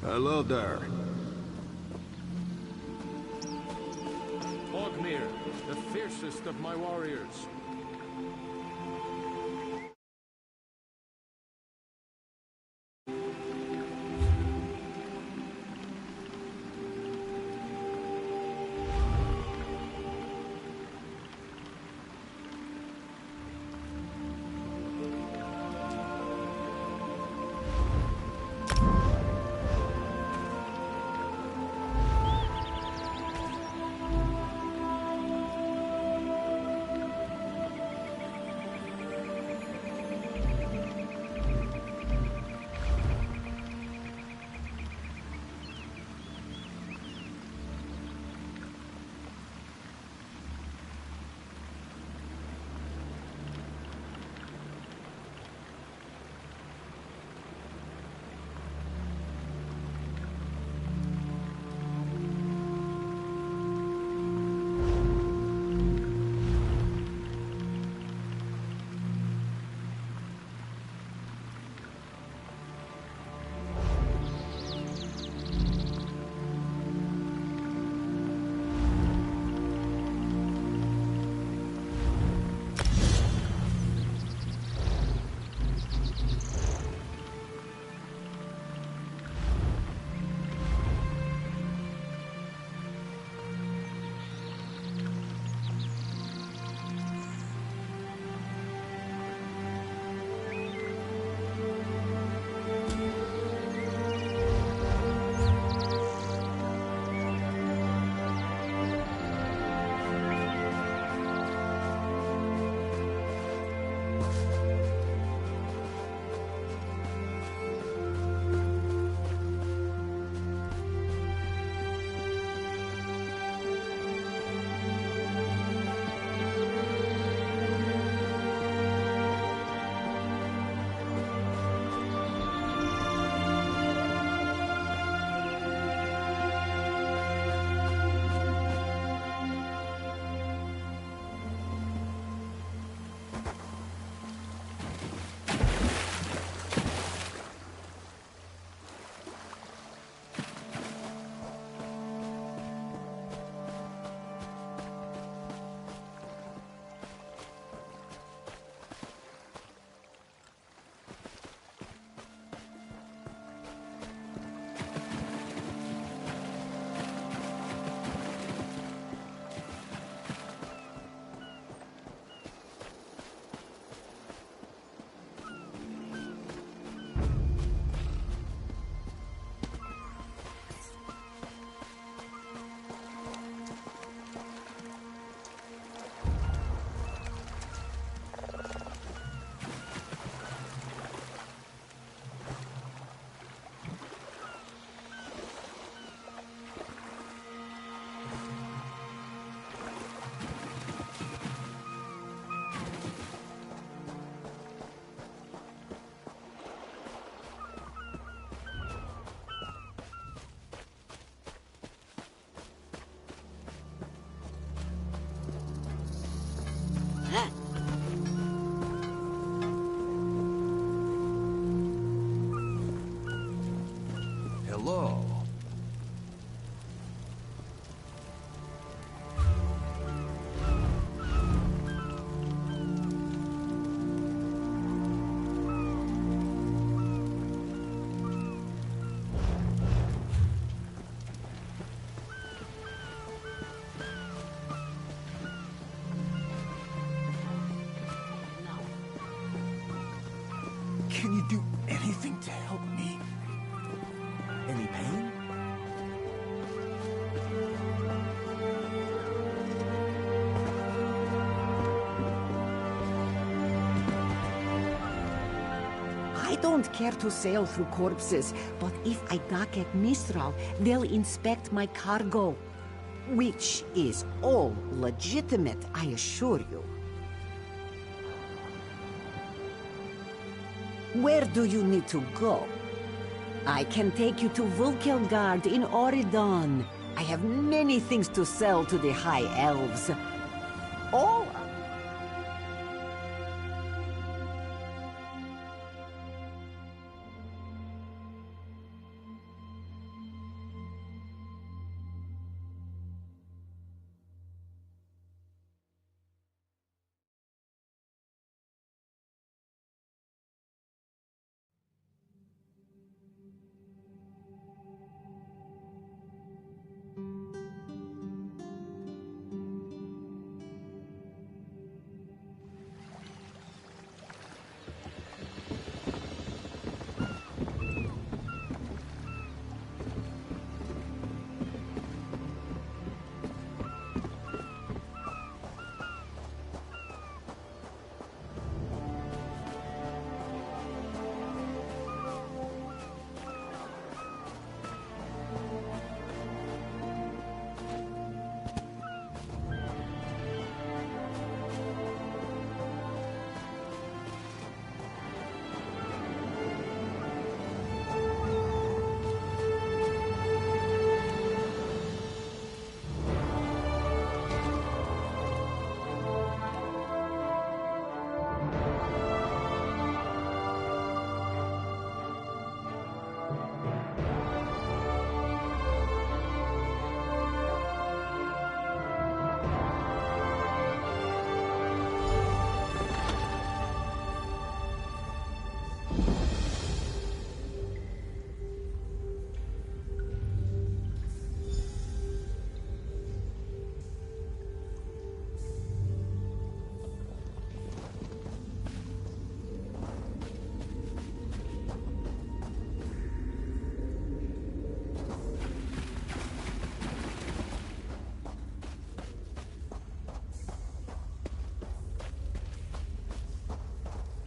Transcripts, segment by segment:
Hello there. Ogmir, the fiercest of my warriors. Hello. Can you do anything to help me? Any pain? I don't care to sail through corpses, but if I dock at Mistral, they'll inspect my cargo. Which is all legitimate, I assure you. Where do you need to go? I can take you to Vulkelgard in Oridon. I have many things to sell to the High Elves. Oh,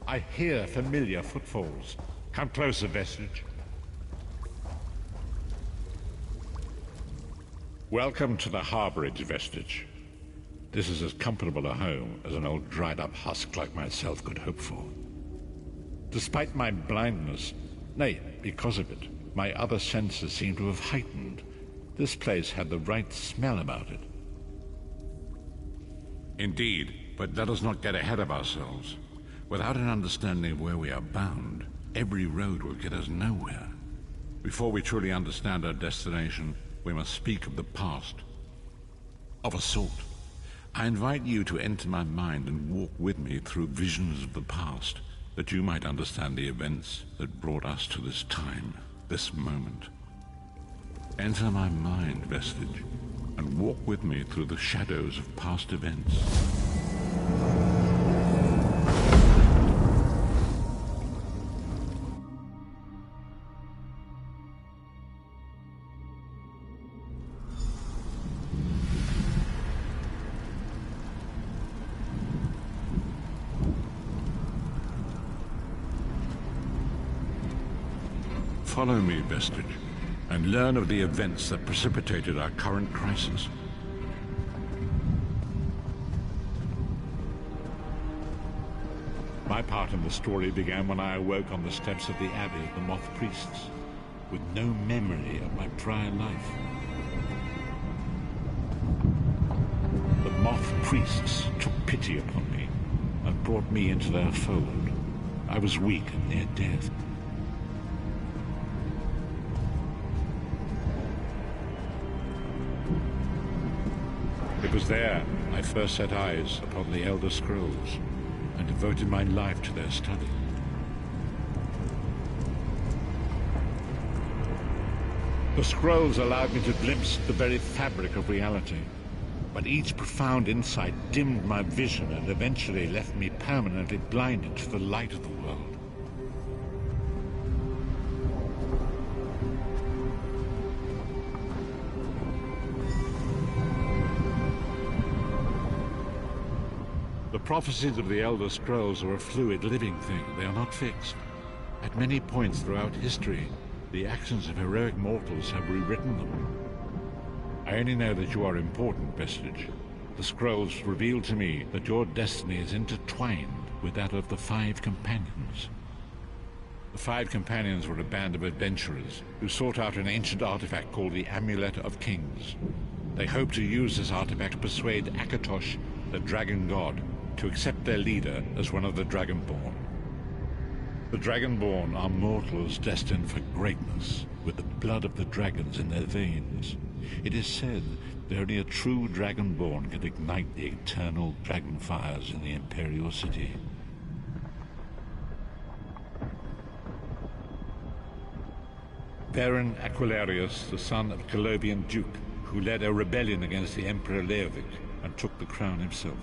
I hear familiar footfalls. Come closer, Vestige. Welcome to the Harborage, Vestige. This is as comfortable a home as an old dried-up husk like myself could hope for. Despite my blindness, nay, because of it, my other senses seem to have heightened. This place had the right smell about it. Indeed, but let us not get ahead of ourselves. Without an understanding of where we are bound, every road will get us nowhere. Before we truly understand our destination, we must speak of the past. Of a sort. I invite you to enter my mind and walk with me through visions of the past, that you might understand the events that brought us to this time, this moment. Enter my mind, Vestige, and walk with me through the shadows of past events. Follow me, Vestige, and learn of the events that precipitated our current crisis. My part in the story began when I awoke on the steps of the Abbey of the Moth Priests, with no memory of my prior life. The Moth Priests took pity upon me and brought me into their fold. I was weak and near death. It was there I first set eyes upon the Elder Scrolls and devoted my life to their study. The scrolls allowed me to glimpse the very fabric of reality, but each profound insight dimmed my vision and eventually left me permanently blinded to the light of the world. The prophecies of the Elder Scrolls are a fluid, living thing. They are not fixed. At many points throughout history, the actions of heroic mortals have rewritten them. I only know that you are important, Vestige. The scrolls reveal to me that your destiny is intertwined with that of the Five Companions. The Five Companions were a band of adventurers who sought out an ancient artifact called the Amulet of Kings. They hoped to use this artifact to persuade Akatosh, the Dragon God, to accept their leader as one of the Dragonborn. The Dragonborn are mortals destined for greatness, with the blood of the dragons in their veins. It is said that only a true Dragonborn can ignite the eternal dragon fires in the Imperial City. Varen Aquilarius, the son of Colovian Duke, who led a rebellion against the Emperor Leovic and took the crown himself.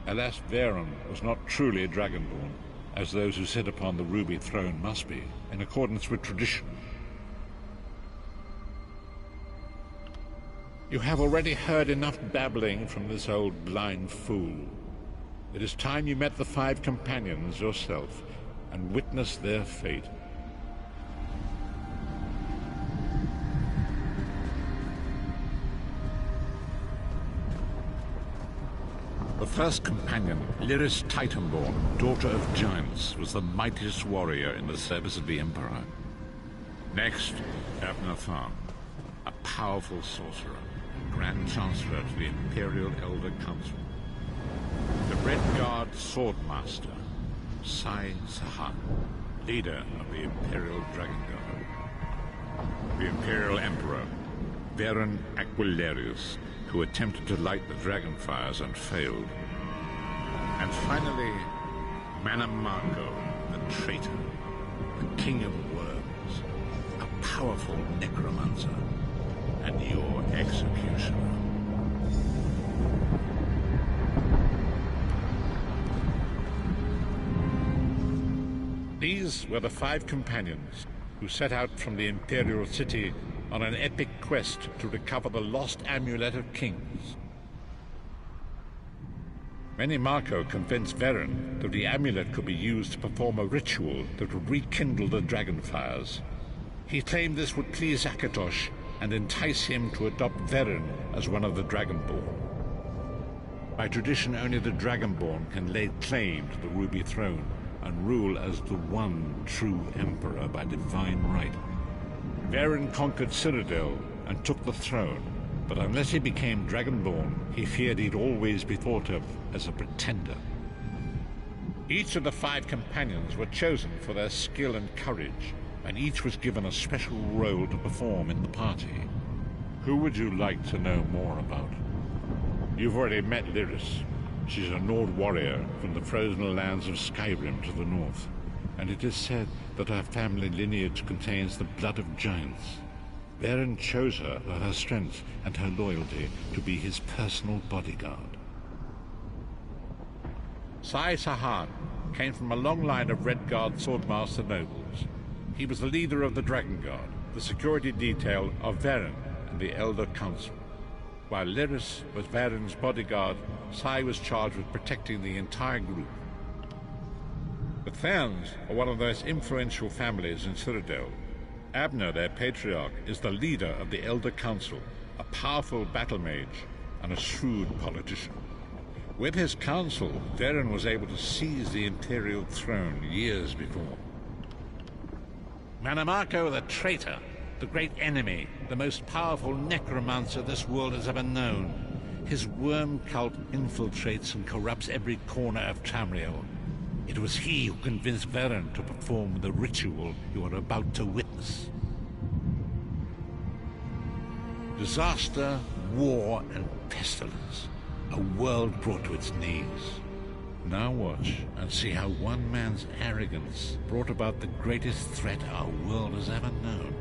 Alas, Varen was not truly a Dragonborn, as those who sit upon the Ruby Throne must be, in accordance with tradition. You have already heard enough babbling from this old blind fool. It is time you met the Five Companions yourself and witnessed their fate. The first companion, Lyris Titanborn, daughter of giants, was the mightiest warrior in the service of the Emperor. Next, Epnathan, a powerful sorcerer, Grand Chancellor to the Imperial Elder Council. The Red Guard Swordmaster, Sai Sahan, leader of the Imperial Dragon Guard. The Imperial Emperor, Varen Aquilarius, who attempted to light the dragon fires and failed. And finally, Manamako, the traitor, the king of worms, a powerful necromancer, and your executioner. These were the Five Companions who set out from the Imperial City on an epic quest to recover the lost Amulet of Kings. Menimarco convinced Veren that the amulet could be used to perform a ritual that would rekindle the dragon fires. He claimed this would please Akatosh and entice him to adopt Veren as one of the Dragonborn. By tradition, only the Dragonborn can lay claim to the Ruby Throne and rule as the one true Emperor by divine right. Veren conquered Cyrodiil and took the throne, but unless he became Dragonborn, he feared he'd always be thought of as a pretender. Each of the 5 companions were chosen for their skill and courage, and each was given a special role to perform in the party. Who would you like to know more about? You've already met Lyris. She's a Nord warrior from the frozen lands of Skyrim to the north, and it is said that her family lineage contains the blood of giants. Veren chose her for her strength and her loyalty to be his personal bodyguard. Sai Sahan came from a long line of Redguard swordmaster nobles. He was the leader of the Dragon Guard, the security detail of Veren and the Elder Council. While Lyris was Veren's bodyguard, Sai was charged with protecting the entire group. The Therns are one of the most influential families in Cyrodiil. Abner, their patriarch, is the leader of the Elder Council, a powerful battle mage and a shrewd politician. With his council, Veren was able to seize the Imperial throne years before. Menimarco the traitor, the great enemy, the most powerful necromancer this world has ever known. His worm cult infiltrates and corrupts every corner of Tamriel. It was he who convinced Veren to perform the ritual you are about to witness. Disaster, war, and pestilence. A world brought to its knees. Now watch and see how one man's arrogance brought about the greatest threat our world has ever known.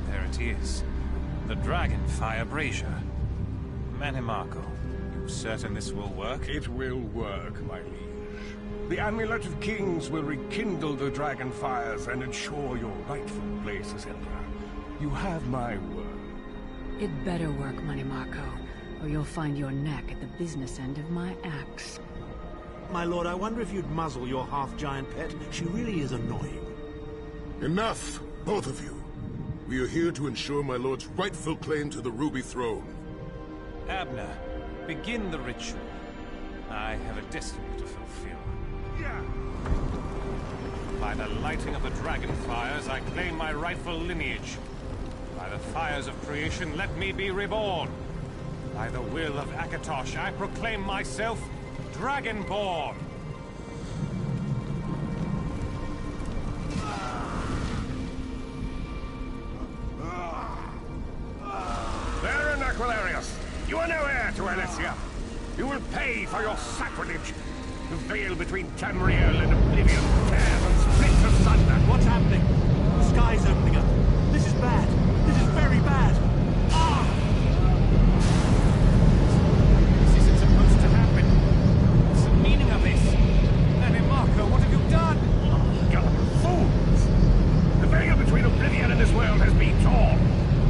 There it is. The Dragonfire Brazier. Menimarco, you certain this will work? It will work, my liege. The Amulet of Kings will rekindle the dragon fires and ensure your rightful place as Emperor. You have my word. It better work, Menimarco, or you'll find your neck at the business end of my axe. My lord, I wonder if you'd muzzle your half-giant pet. She really is annoying. Enough, both of you. We are here to ensure my lord's rightful claim to the Ruby Throne. Abner, begin the ritual. I have a destiny to fulfill. By the lighting of the dragon fires, I claim my rightful lineage. By the fires of creation, let me be reborn. By the will of Akatosh, I proclaim myself Dragonborn. Veren Aquilarius, you are no heir to Alessia. You will pay for your sacrilege. The veil between Tamriel and Oblivion tears and splits asunder. What's happening? The sky's opening up. This is bad. This is very bad. Ah! This isn't supposed to happen. What's the meaning of this? Menimarco, what have you done? You fools! The veil between Oblivion and this world has been torn.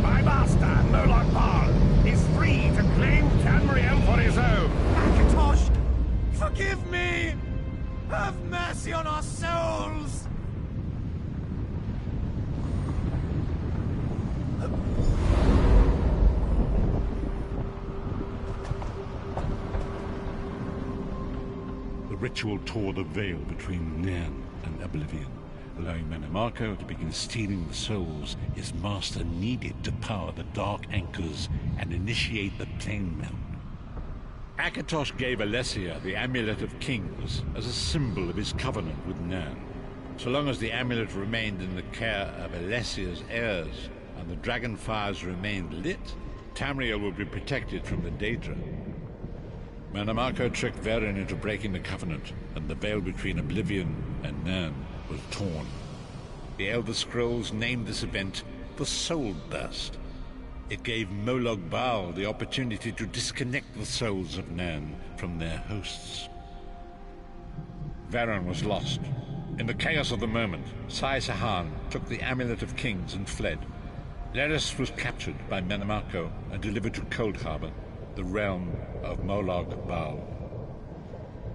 My master, Molag Bal, is free to claim Tamriel for his own. Akatosh! Forgive me! Have mercy on our souls! The ritual tore the veil between Nairn and Oblivion, allowing Menimarco to begin stealing the souls his master needed to power the Dark Anchors and initiate the Plane Melt. Akatosh gave Alessia the Amulet of Kings as a symbol of his covenant with Nairn. So long as the amulet remained in the care of Alessia's heirs and the dragon fires remained lit, Tamriel would be protected from the Daedra. Menimarco tricked Veren into breaking the covenant, and the veil between Oblivion and Nairn was torn. The Elder Scrolls named this event the Soul Burst. It gave Molag Bal the opportunity to disconnect the souls of Nairn from their hosts. Varen was lost. In the chaos of the moment, Sai Sahan took the Amulet of Kings and fled. Lyris was captured by Menemarco and delivered to Cold Harbor, the realm of Molag Bal.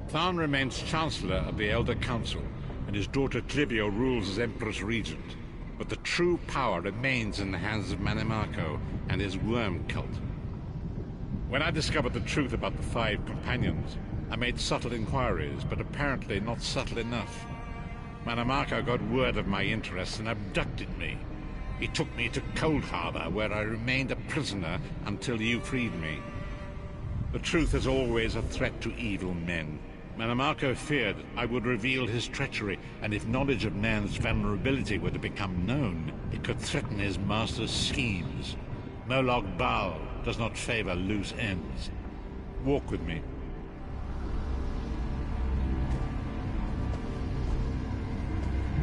Tharn remains Chancellor of the Elder Council, and his daughter Clivio rules as Empress Regent. But the true power remains in the hands of Menemarco and his worm cult. When I discovered the truth about the 5 companions, I made subtle inquiries, but apparently not subtle enough. Menemarco got word of my interests and abducted me. He took me to Cold Harbor, where I remained a prisoner until you freed me. The truth is always a threat to evil men. Menemarco feared I would reveal his treachery, and if knowledge of Nan's vulnerability were to become known, it could threaten his master's schemes. Molag Bal does not favor loose ends. Walk with me.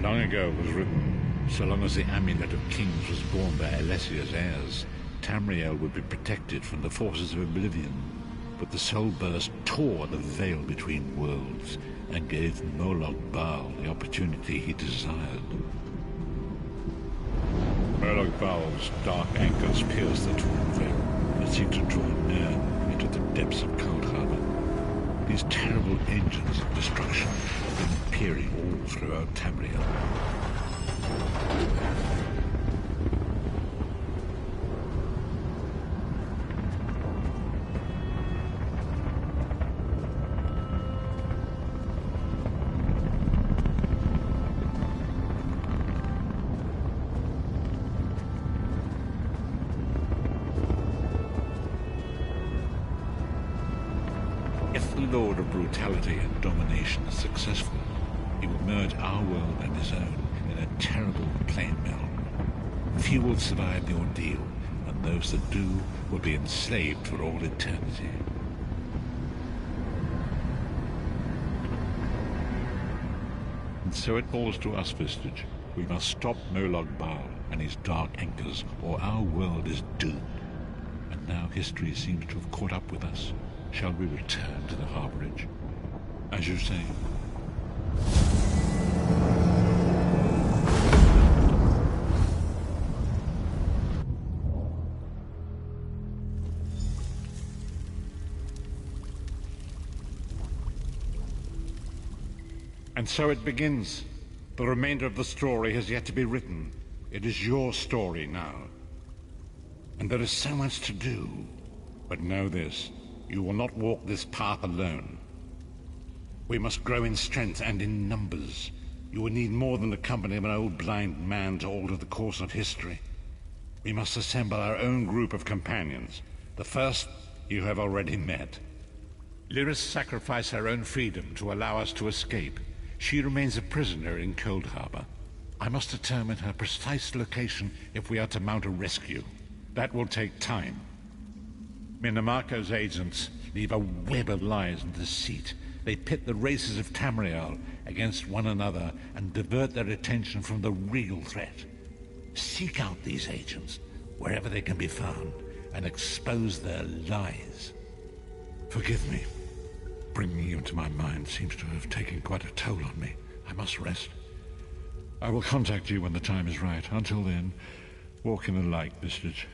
Long ago was written, so long as the Amulet of Kings was borne by Alessia's heirs, Tamriel would be protected from the forces of oblivion. But the Soul Burst tore the veil between worlds and gave Molag Bal the opportunity he desired. Molag Bal's dark anchors pierced the torn veil. It seemed to draw near into the depths of Cold Harbor. These terrible engines of destruction have been appearing all throughout Tamriel. If the Lord of Brutality and Domination is successful, he will merge our world and his own in a terrible plain meld. Few will survive the ordeal, and those that do will be enslaved for all eternity. And so it falls to us, Vistage. We must stop Molag Bal and his dark anchors, or our world is doomed. And now history seems to have caught up with us. Shall we return to the harborage? As you say. And so it begins. The remainder of the story has yet to be written. It is your story now. And there is so much to do. But know this. You will not walk this path alone. We must grow in strength and in numbers. You will need more than the company of an old blind man to alter the course of history. We must assemble our own group of companions. The first you have already met. Lyris sacrificed her own freedom to allow us to escape. She remains a prisoner in Cold Harbor. I must determine her precise location if we are to mount a rescue. That will take time. Menemarco's agents leave a web of lies and deceit. They pit the races of Tamriel against one another and divert their attention from the real threat. Seek out these agents, wherever they can be found, and expose their lies. Forgive me. Bringing you into my mind seems to have taken quite a toll on me. I must rest. I will contact you when the time is right. Until then, walk in the light, Vistage.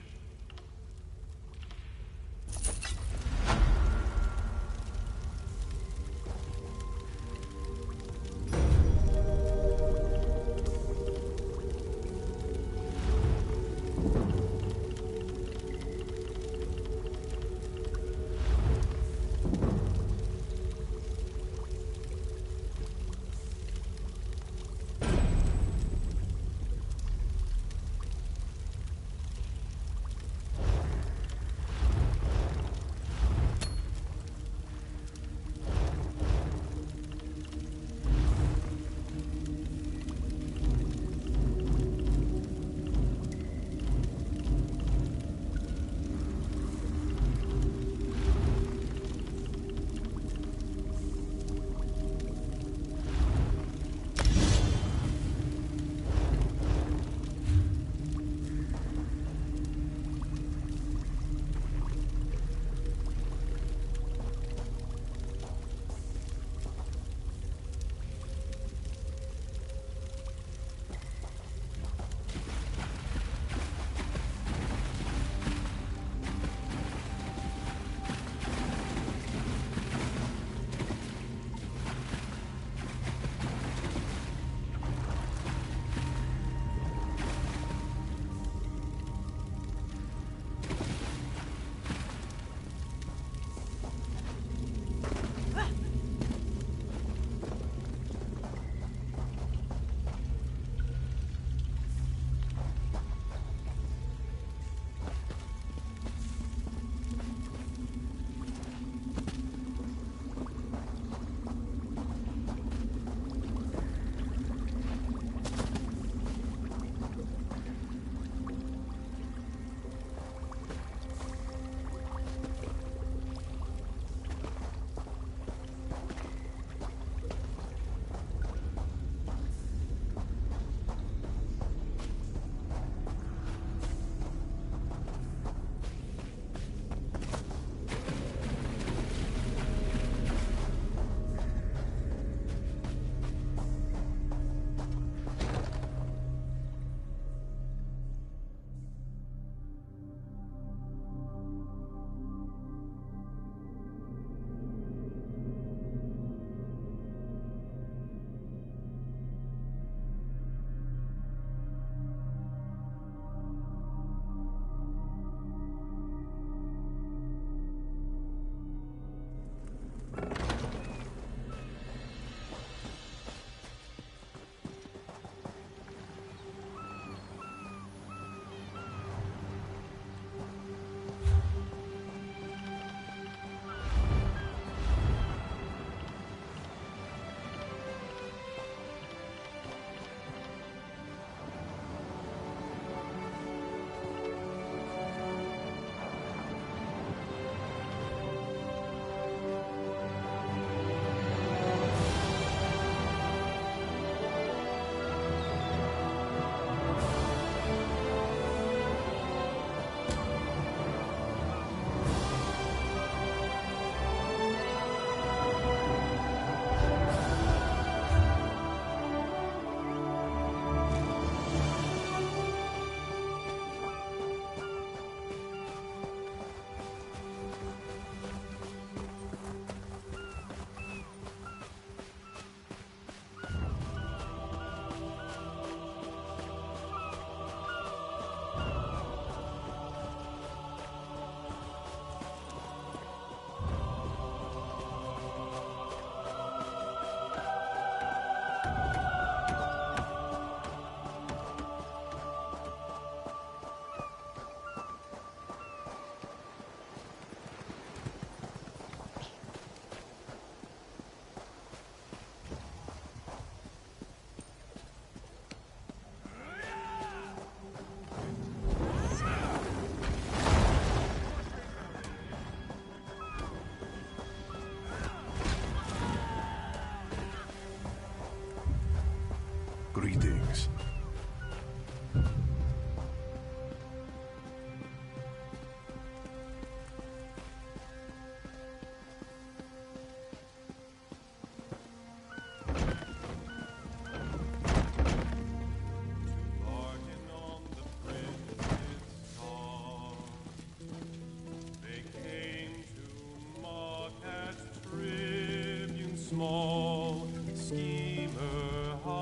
Greetings.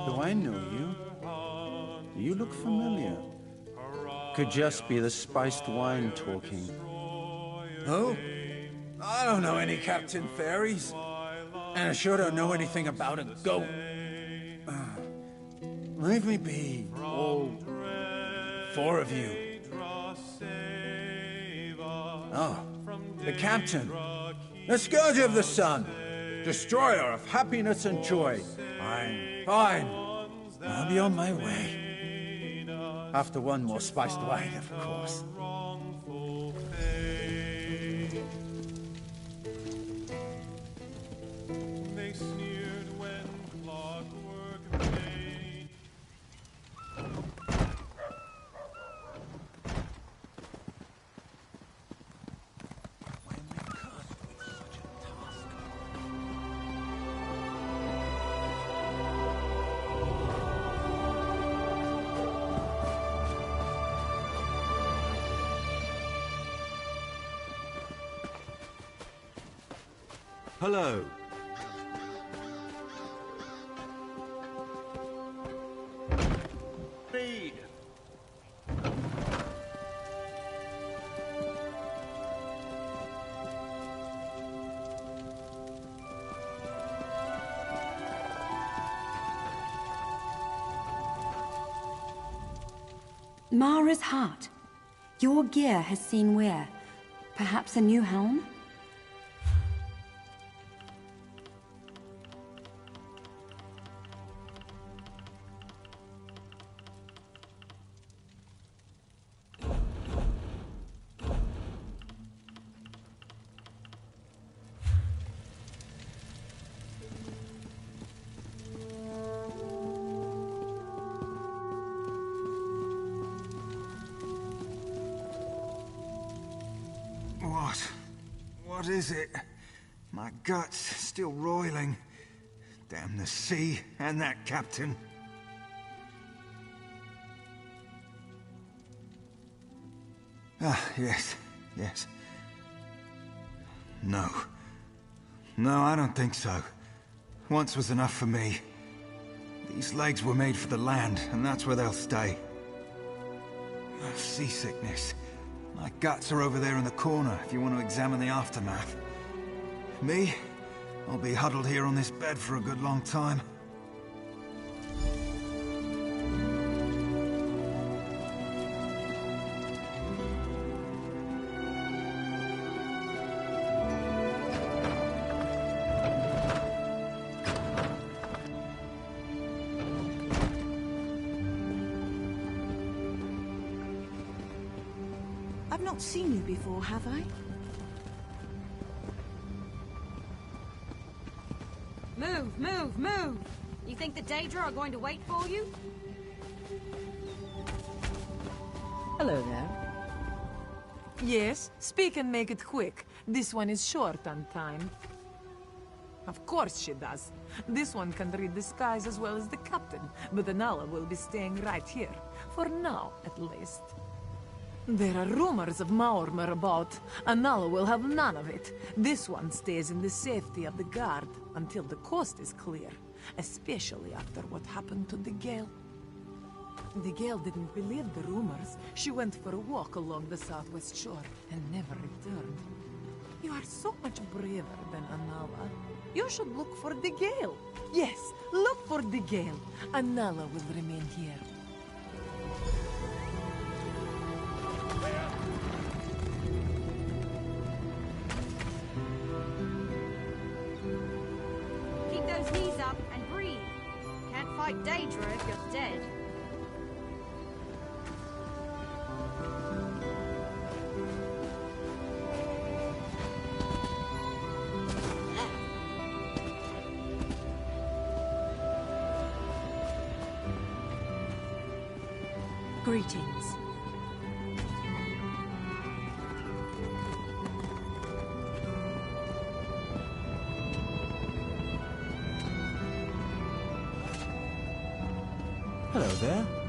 Do I know you? You look familiar. Could just be the spiced wine talking. Who? I don't know any Captain Fairies. And I sure don't know anything about a goat. Leave me be, all 4 of you. Oh, the Captain. The Scourge of the Sun. Destroyer of happiness and joy. Fine. I'll be on my way. After one more spiced wine, of course. Hello. Read. Mara's heart. Your gear has seen wear. Perhaps a new helm? What is it? My gut's still roiling. Damn the sea and that captain. Ah, yes. No, I don't think so. Once was enough for me. These legs were made for the land, and that's where they'll stay. Seasickness. My guts are over there in the corner, if you want to examine the aftermath. Me? I'll be huddled here on this bed for a good long time. I've not seen you before, have I? Move! You think the Daedra are going to wait for you? Hello there. Yes, speak and make it quick. This one is short on time. Of course she does. This one can read the skies as well as the captain, but Anala will be staying right here. For now, at least. There are rumors of Maormer about. Anala will have none of it. This one stays in the safety of the guard until the coast is clear, especially after what happened to the Gale. The Gale didn't believe the rumors. She went for a walk along the southwest shore and never returned. You are so much braver than Anala. You should look for the Gale. Yes, look for the Gale. Anala will remain here. Keep those knees up and breathe. Can't fight Daedra if you're dead. Greetings. Hello there.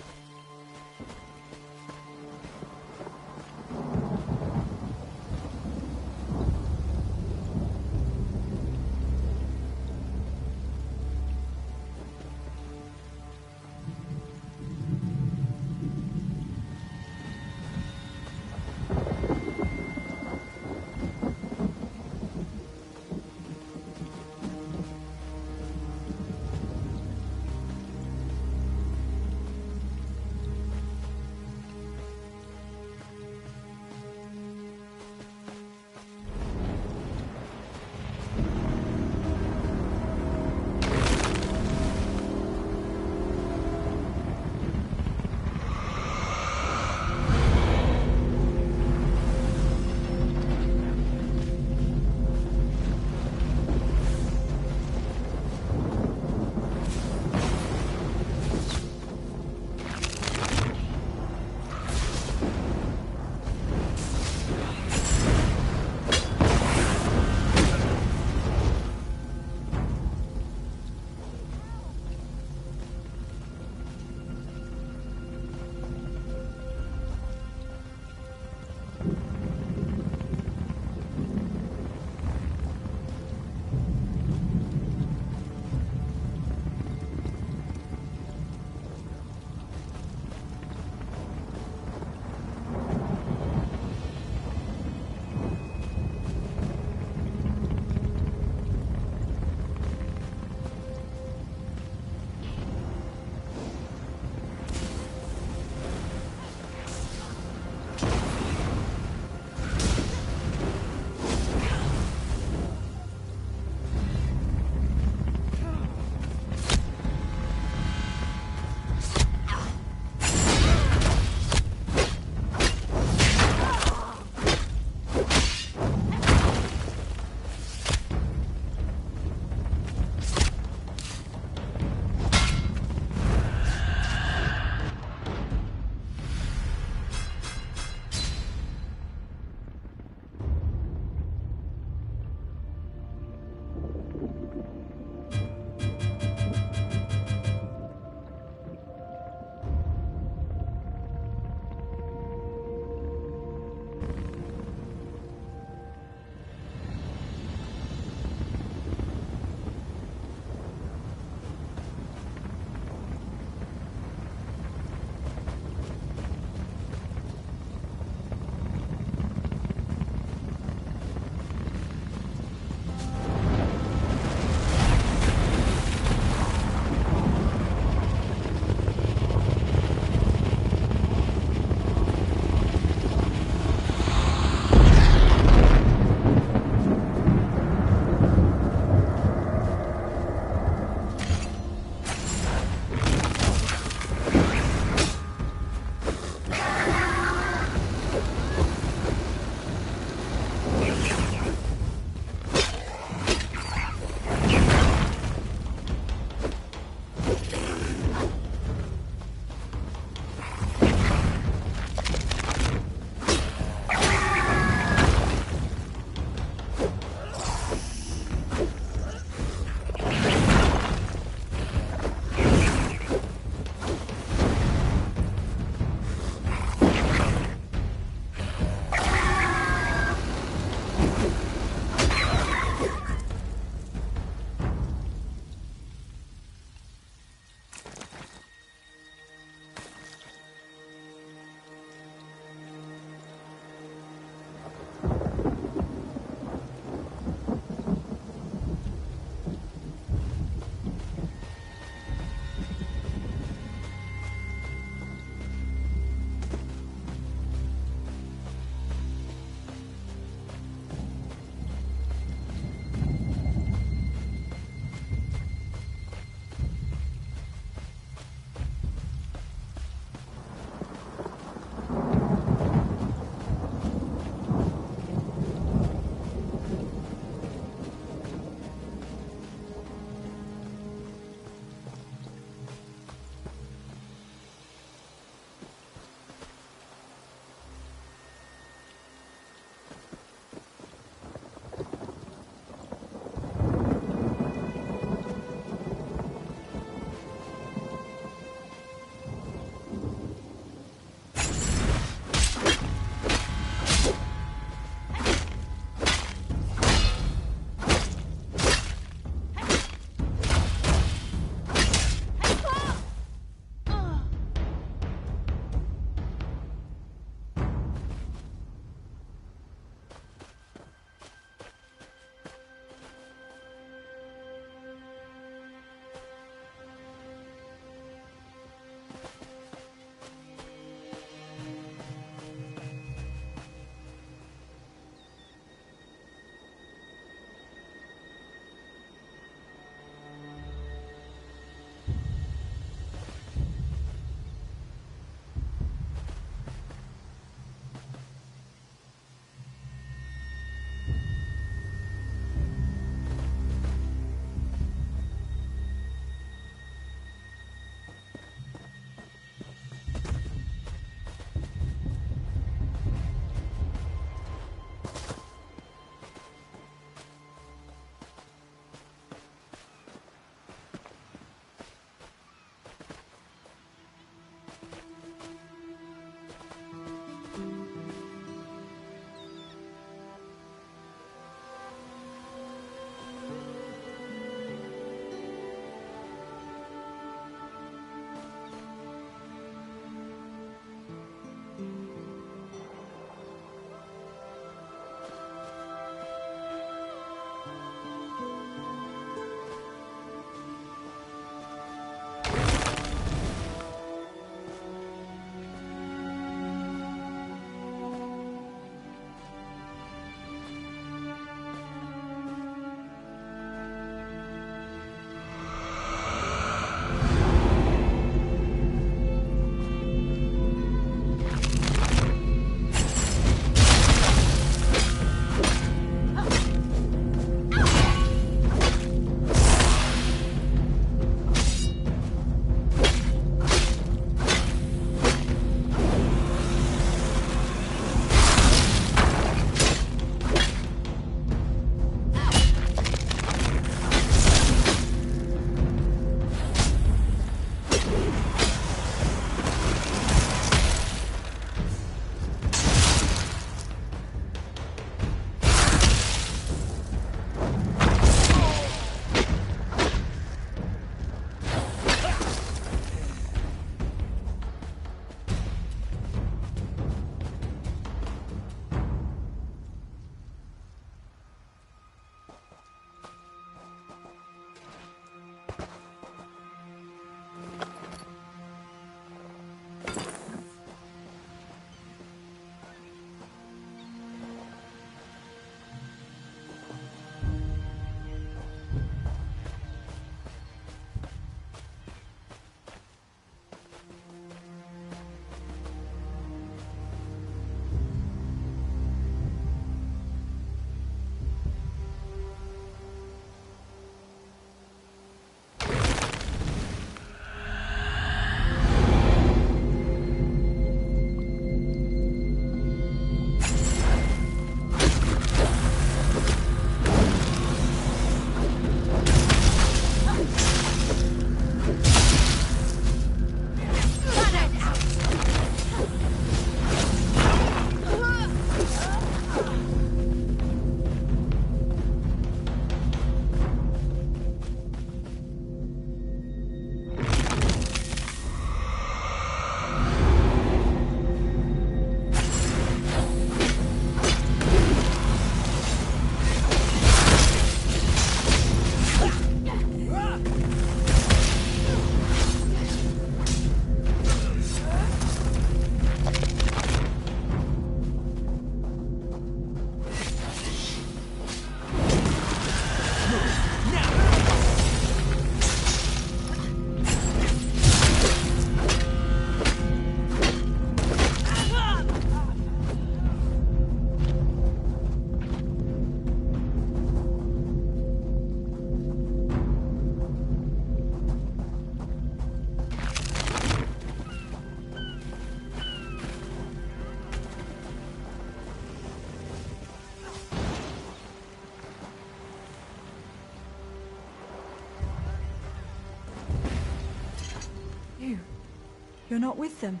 You're not with them?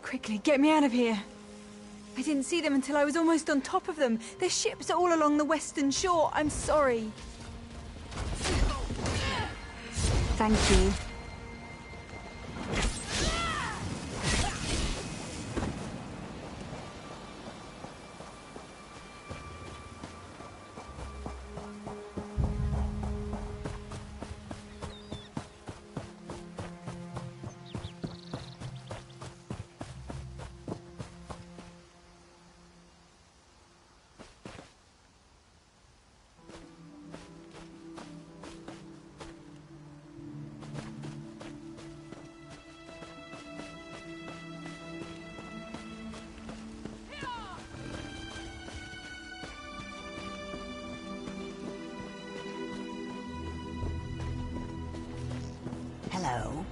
Quickly, get me out of here. I didn't see them until I was almost on top of them. Their ships are all along the western shore. I'm sorry. Thank you. Hello.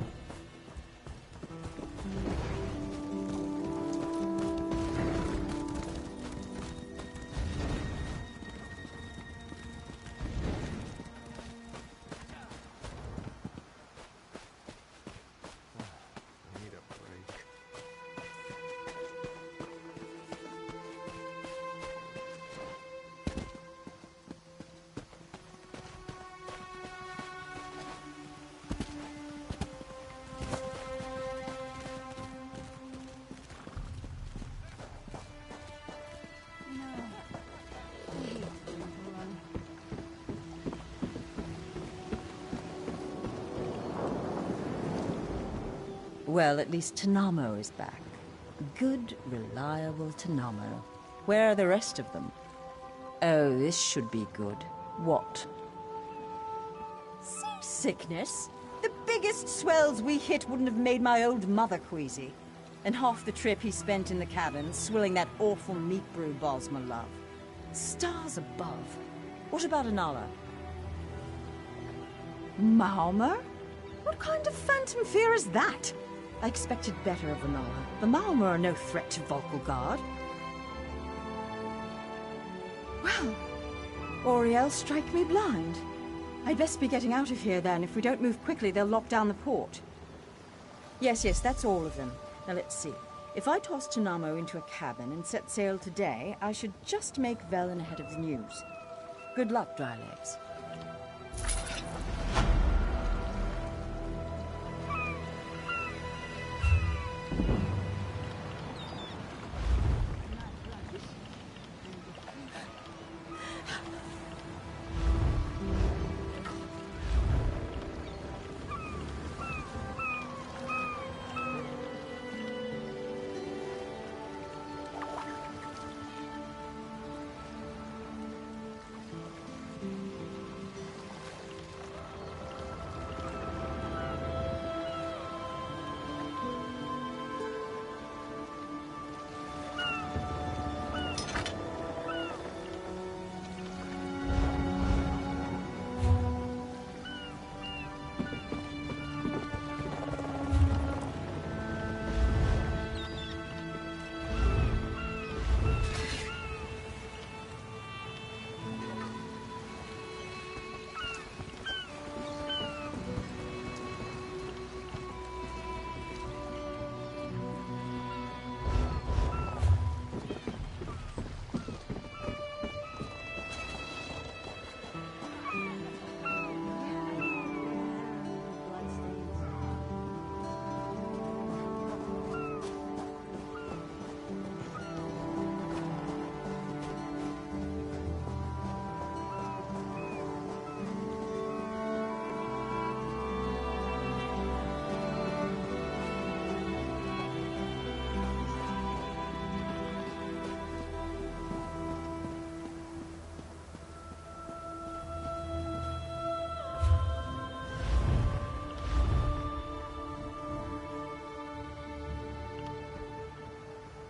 Well, at least Tanamo is back. Good, reliable Tanamo. Where are the rest of them? Oh, this should be good. What? Seasickness? The biggest swells we hit wouldn't have made my old mother queasy. And half the trip he spent in the cabin, swilling that awful meat brew Bosma love. Stars above. What about Anala? Maomer? What kind of phantom fear is that? I expected better of Anala. The Maomer are no threat to Volkelgard. Well, Auriel, strike me blind. I'd best be getting out of here then. If we don't move quickly, they'll lock down the port. Yes, that's all of them. Now let's see. If I toss Tanamo into a cabin and set sail today, I should just make Velen ahead of the news. Good luck, Drylegs.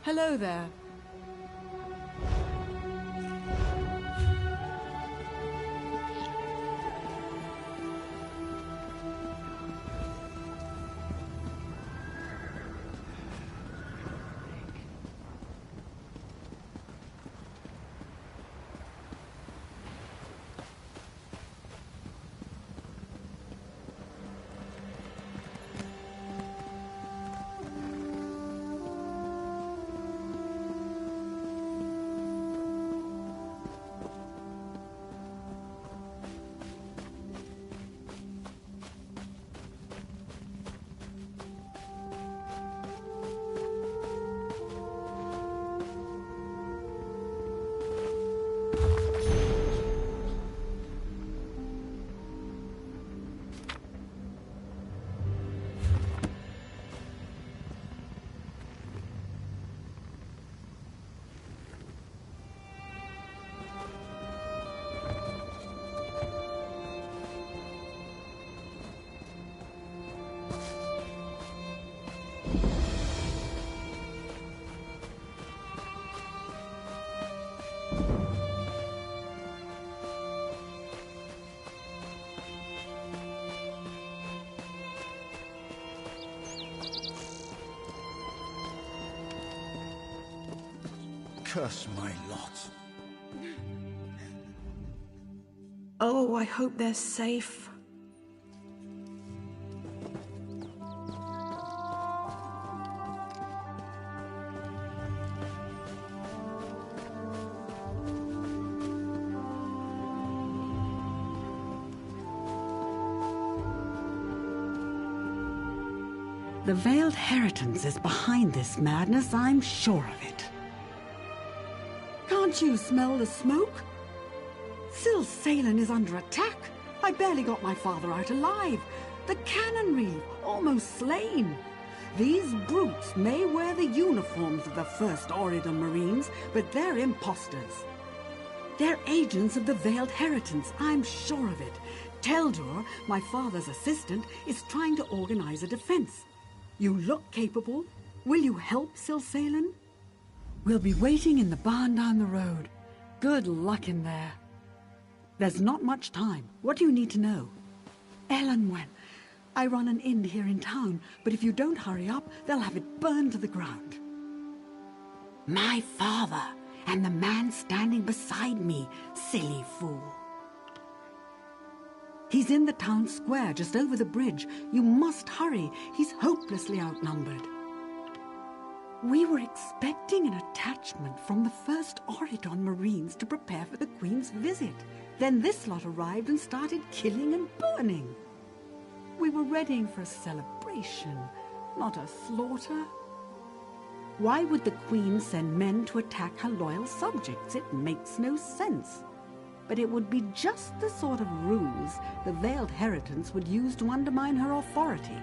Hello there. Curse my lot. Oh, I hope they're safe. The Veiled Heritance is behind this madness, I'm sure of it. Can't you smell the smoke? Syl Salen is under attack. I barely got my father out alive. The cannon reeve, almost slain. These brutes may wear the uniforms of the First Auridon Marines, but they're imposters. They're agents of the Veiled Heritance, I'm sure of it. Teldor, my father's assistant, is trying to organize a defense. You look capable. Will you help, Syl Salen? We'll be waiting in the barn down the road. Good luck in there. There's not much time. What do you need to know? Elenwen. I run an inn here in town, but if you don't hurry up, they'll have it burned to the ground. My father, and the man standing beside me, silly fool. He's in the town square, just over the bridge. You must hurry. He's hopelessly outnumbered. We were expecting an attachment from the First Auridon Marines to prepare for the Queen's visit. Then this lot arrived and started killing and burning. We were readying for a celebration, not a slaughter. Why would the Queen send men to attack her loyal subjects? It makes no sense. But it would be just the sort of ruse the Veiled Heritance would use to undermine her authority.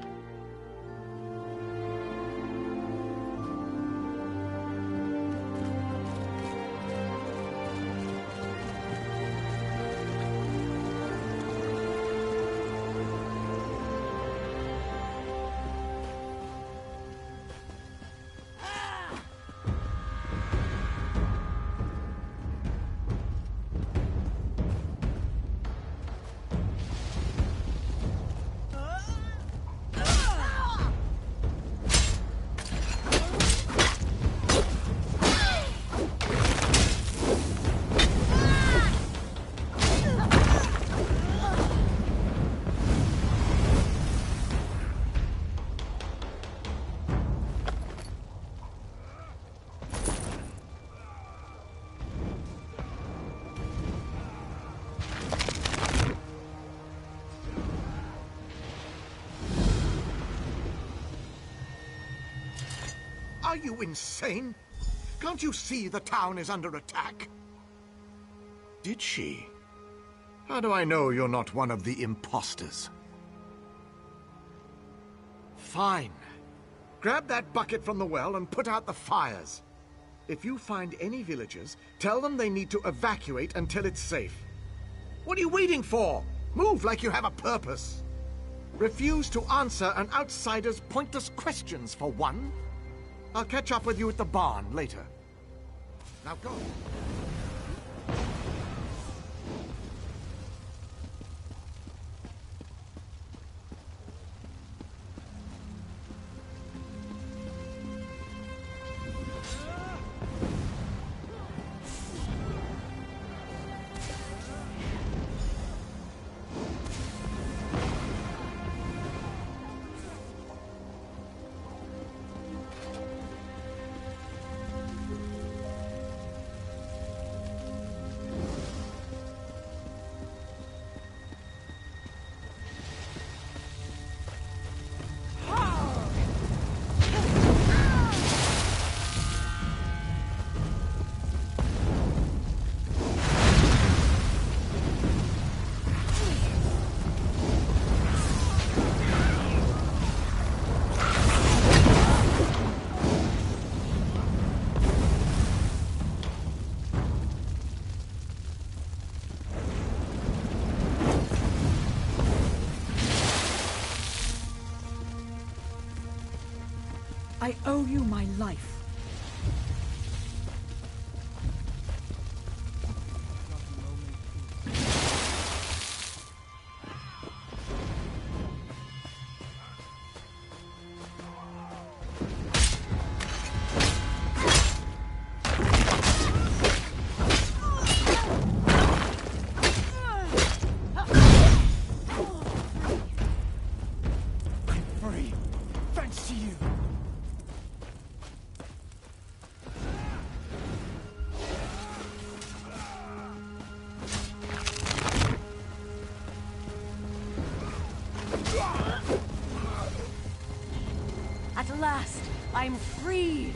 Are you insane? Can't you see the town is under attack? Did she? How do I know you're not one of the imposters? Fine. Grab that bucket from the well and put out the fires. If you find any villagers, tell them they need to evacuate until it's safe. What are you waiting for? Move like you have a purpose. Refuse to answer an outsider's pointless questions, for one. I'll catch up with you at the barn later. Now go. I owe you my life. I'm free!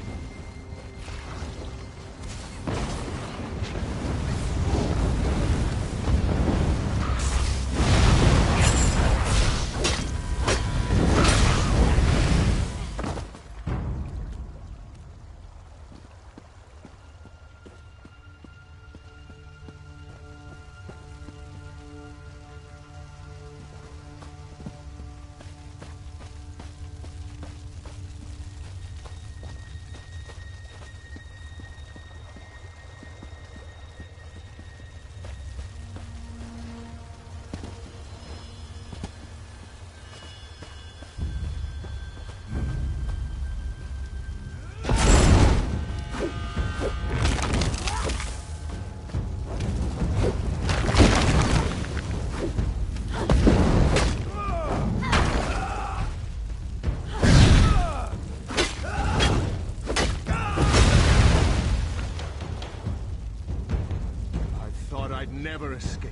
Never escape.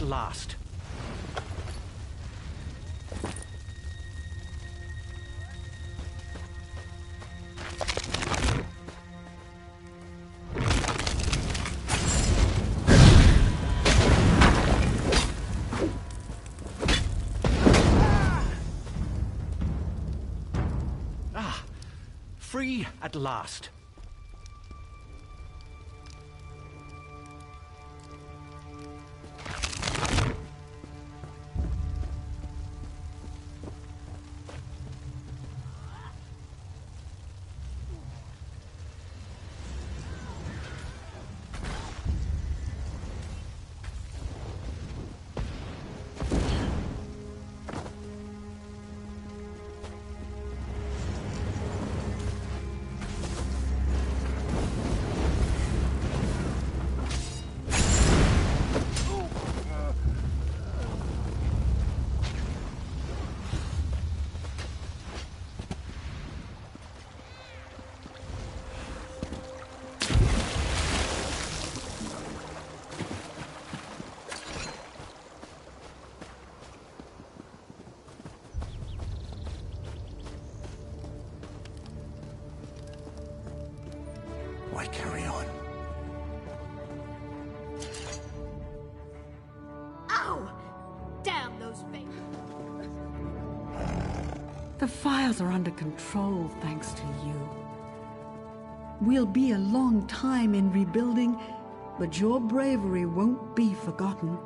Last. Free at last. Why carry on? Ow! Damn those things! The fires are under control, thanks to you. We'll be a long time in rebuilding, but your bravery won't be forgotten.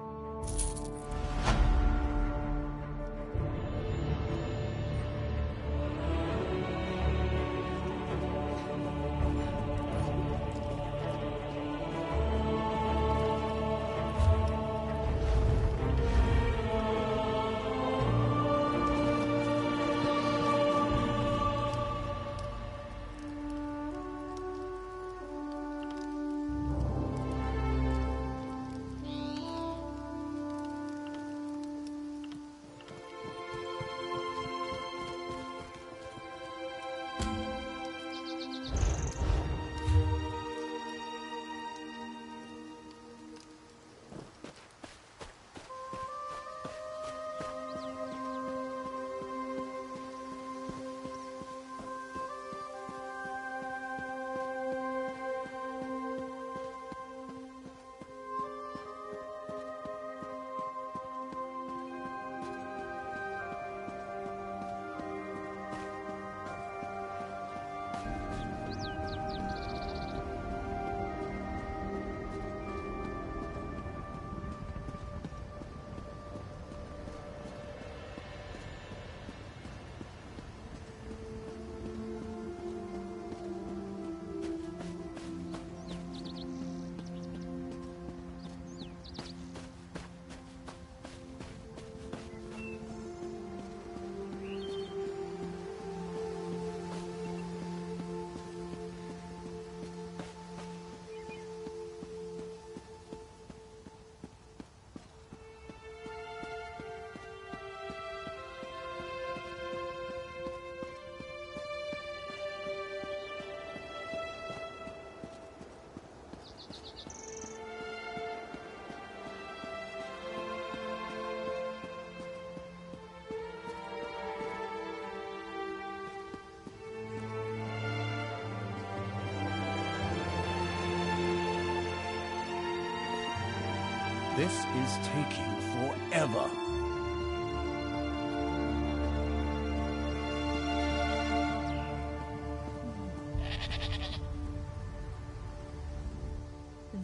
This is taking forever.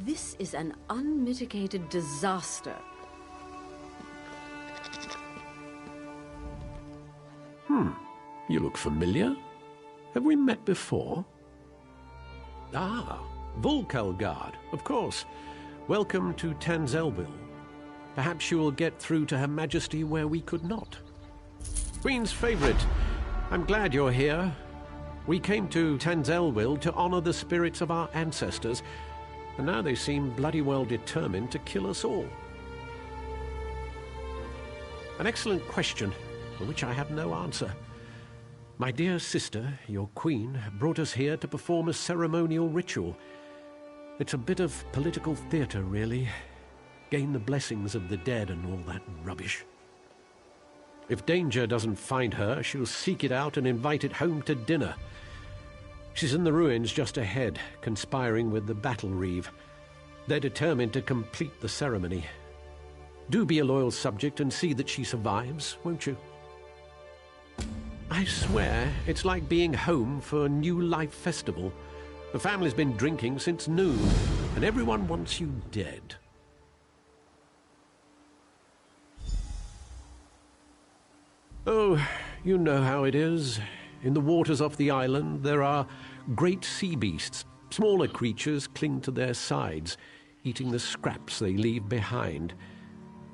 This is an unmitigated disaster. You look familiar. Have we met before? Ah, Volkelgard, of course. Welcome to Tanzelbil. Perhaps you will get through to Her Majesty where we could not. Queen's favorite. I'm glad you're here. We came to Tanzelbil to honor the spirits of our ancestors, and now they seem bloody well determined to kill us all. An excellent question, for which I have no answer. My dear sister, your queen, brought us here to perform a ceremonial ritual. It's a bit of political theatre, really. Gain the blessings of the dead and all that rubbish. If danger doesn't find her, she'll seek it out and invite it home to dinner. She's in the ruins just ahead, conspiring with the Battle Reeve. They're determined to complete the ceremony. Do be a loyal subject and see that she survives, won't you? I swear, it's like being home for a New Life festival. The family's been drinking since noon, and everyone wants you dead. Oh, you know how it is. In the waters off the island, there are great sea beasts. Smaller creatures cling to their sides, eating the scraps they leave behind.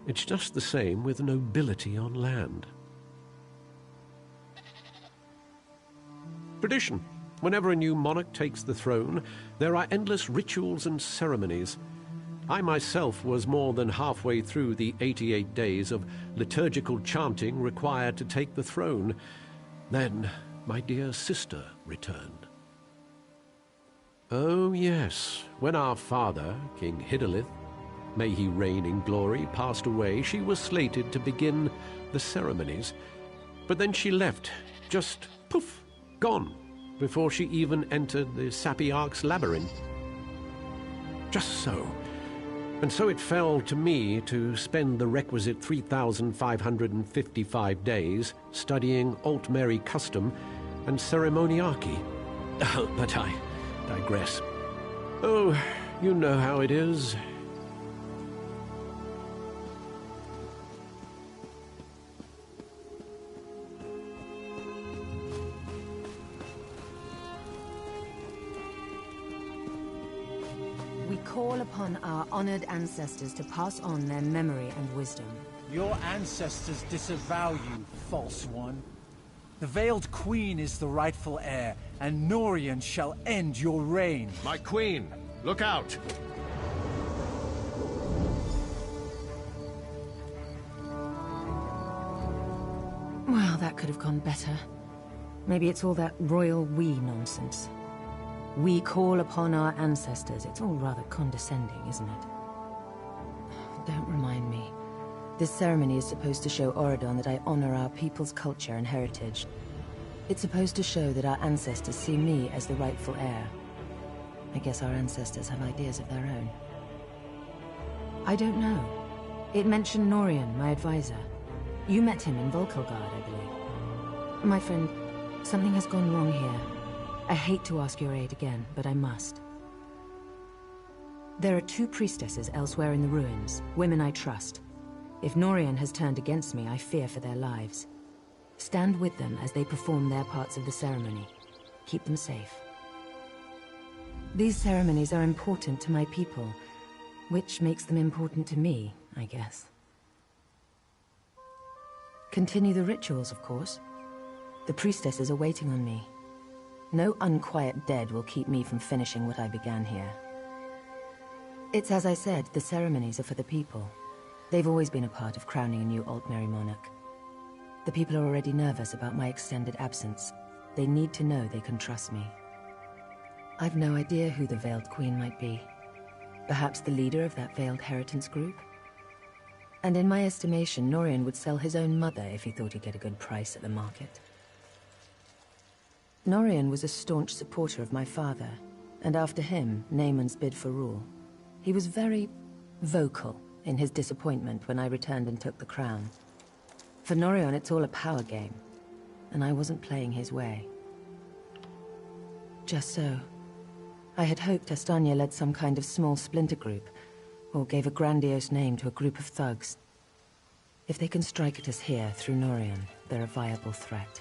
It's just the same with nobility on land. Tradition. Whenever a new monarch takes the throne, there are endless rituals and ceremonies. I myself was more than halfway through the 88 days of liturgical chanting required to take the throne. Then my dear sister returned. Oh yes, when our father, King Hidalith, may he reign in glory, passed away, she was slated to begin the ceremonies. But then she left, just poof, gone, before she even entered the Sapiarch's labyrinth. Just so. And so it fell to me to spend the requisite 3,555 days studying Altmeri custom and ceremoniarchy. But I digress. Oh, you know how it is. We call upon our honored ancestors to pass on their memory and wisdom. Your ancestors disavow you, false one. The Veiled Queen is the rightful heir, and Norian shall end your reign. My queen, look out! Well, that could have gone better. Maybe it's all that royal we nonsense. We call upon our ancestors. It's all rather condescending, isn't it? Don't remind me. This ceremony is supposed to show Auradon that I honor our people's culture and heritage. It's supposed to show that our ancestors see me as the rightful heir. I guess our ancestors have ideas of their own. I don't know. It mentioned Norian, my advisor. You met him in Volkelgard, I believe. My friend, something has gone wrong here. I hate to ask your aid again, but I must. There are 2 priestesses elsewhere in the ruins, women I trust. If Norian has turned against me, I fear for their lives. Stand with them as they perform their parts of the ceremony. Keep them safe. These ceremonies are important to my people, which makes them important to me, I guess. Continue the rituals, of course. The priestesses are waiting on me. No unquiet dead will keep me from finishing what I began here. It's as I said, the ceremonies are for the people. They've always been a part of crowning a new Altmeri monarch. The people are already nervous about my extended absence. They need to know they can trust me. I've no idea who the Veiled Queen might be. Perhaps the leader of that Veiled Heritance group? And in my estimation, Norian would sell his own mother if he thought he'd get a good price at the market. Norian was a staunch supporter of my father, and after him, Naaman's bid for rule. He was very vocal in his disappointment when I returned and took the crown. For Norion, it's all a power game, and I wasn't playing his way. Just so. I had hoped Astanya led some kind of small splinter group, or gave a grandiose name to a group of thugs. If they can strike at us here through Norion, they're a viable threat.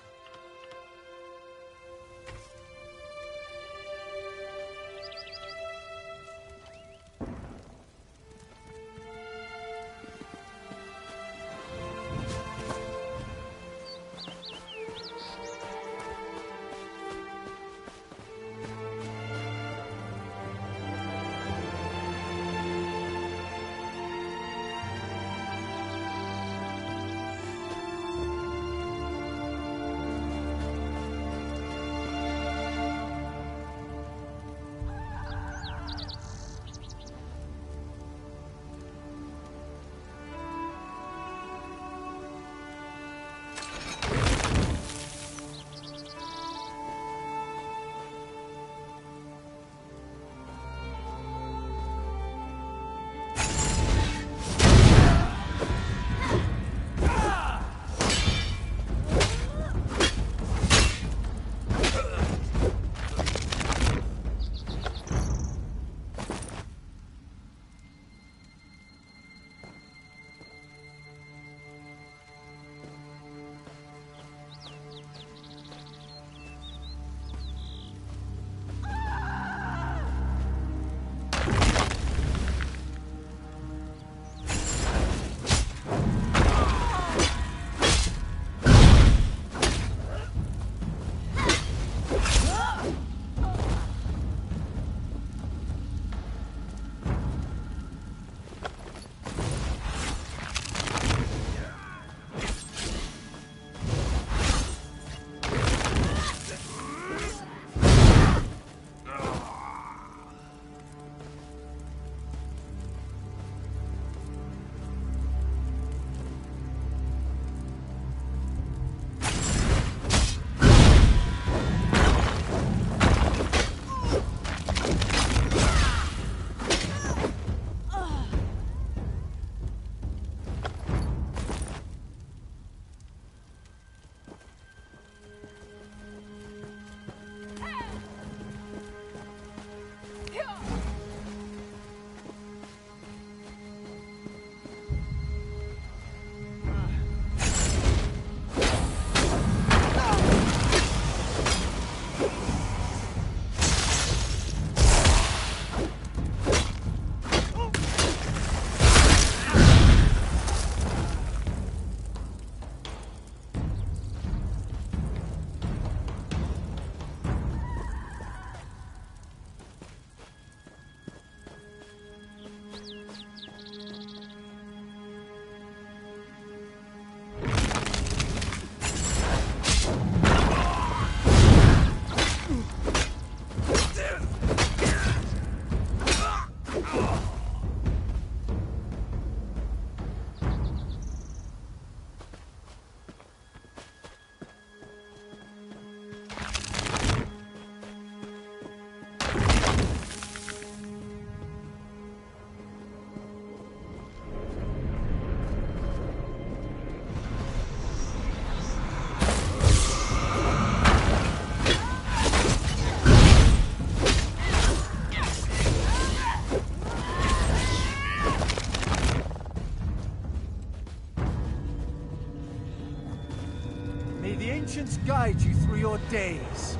Ancients guide you through your days.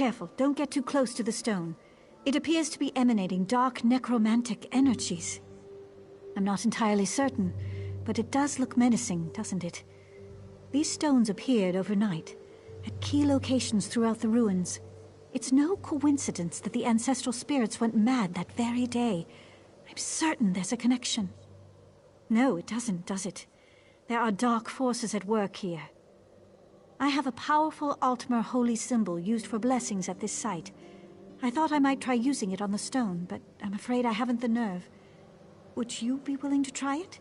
careful. Don't get too close to the stone. It appears to be emanating dark necromantic energies. I'm not entirely certain, but it does look menacing, doesn't it? These stones appeared overnight, at key locations throughout the ruins. It's no coincidence that the ancestral spirits went mad that very day. I'm certain there's a connection. No, it doesn't, does it? There are dark forces at work here. I have a powerful Altmer holy symbol used for blessings at this site. I thought I might try using it on the stone, but I'm afraid I haven't the nerve. Would you be willing to try it?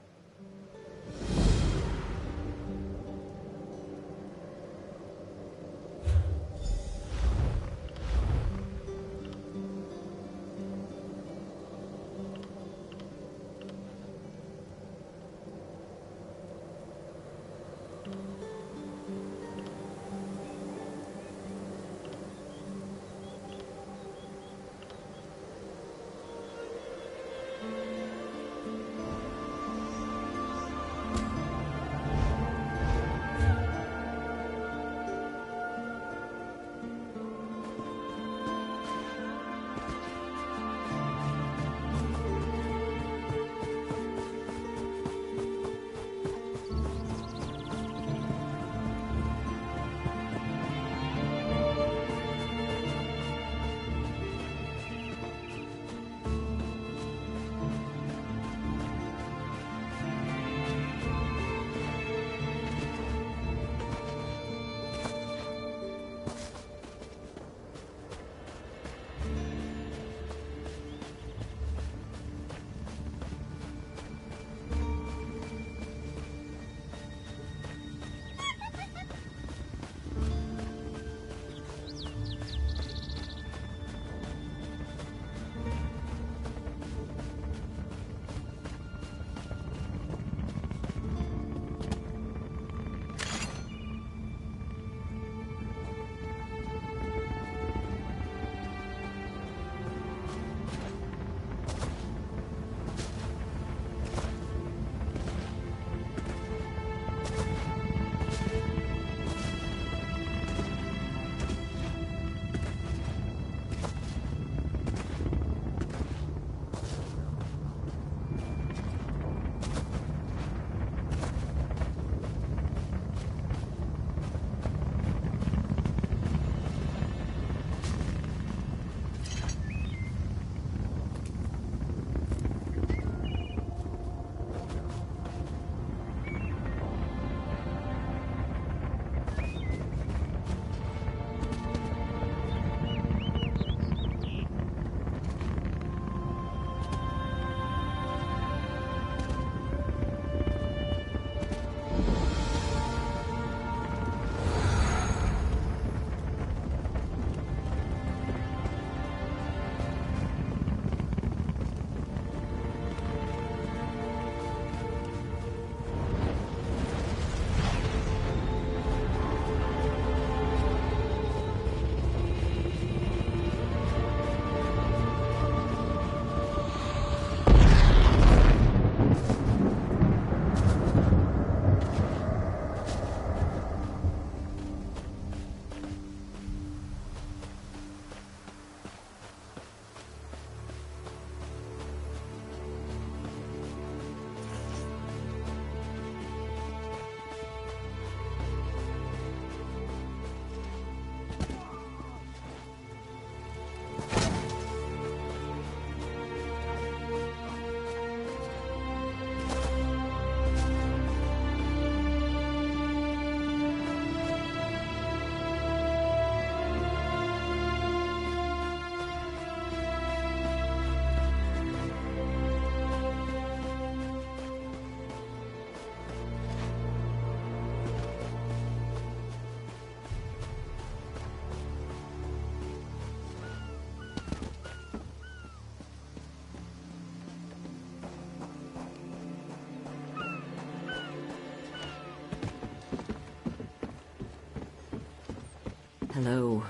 Hello.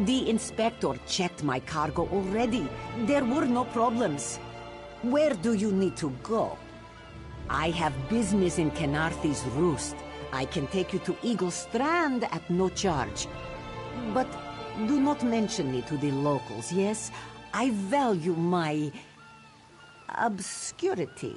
The inspector checked my cargo already. There were no problems. Where do you need to go? I have business in Kenarthy's Roost. I can take you to Eagle Strand at no charge. But do not mention me to the locals, yes? I value my obscurity.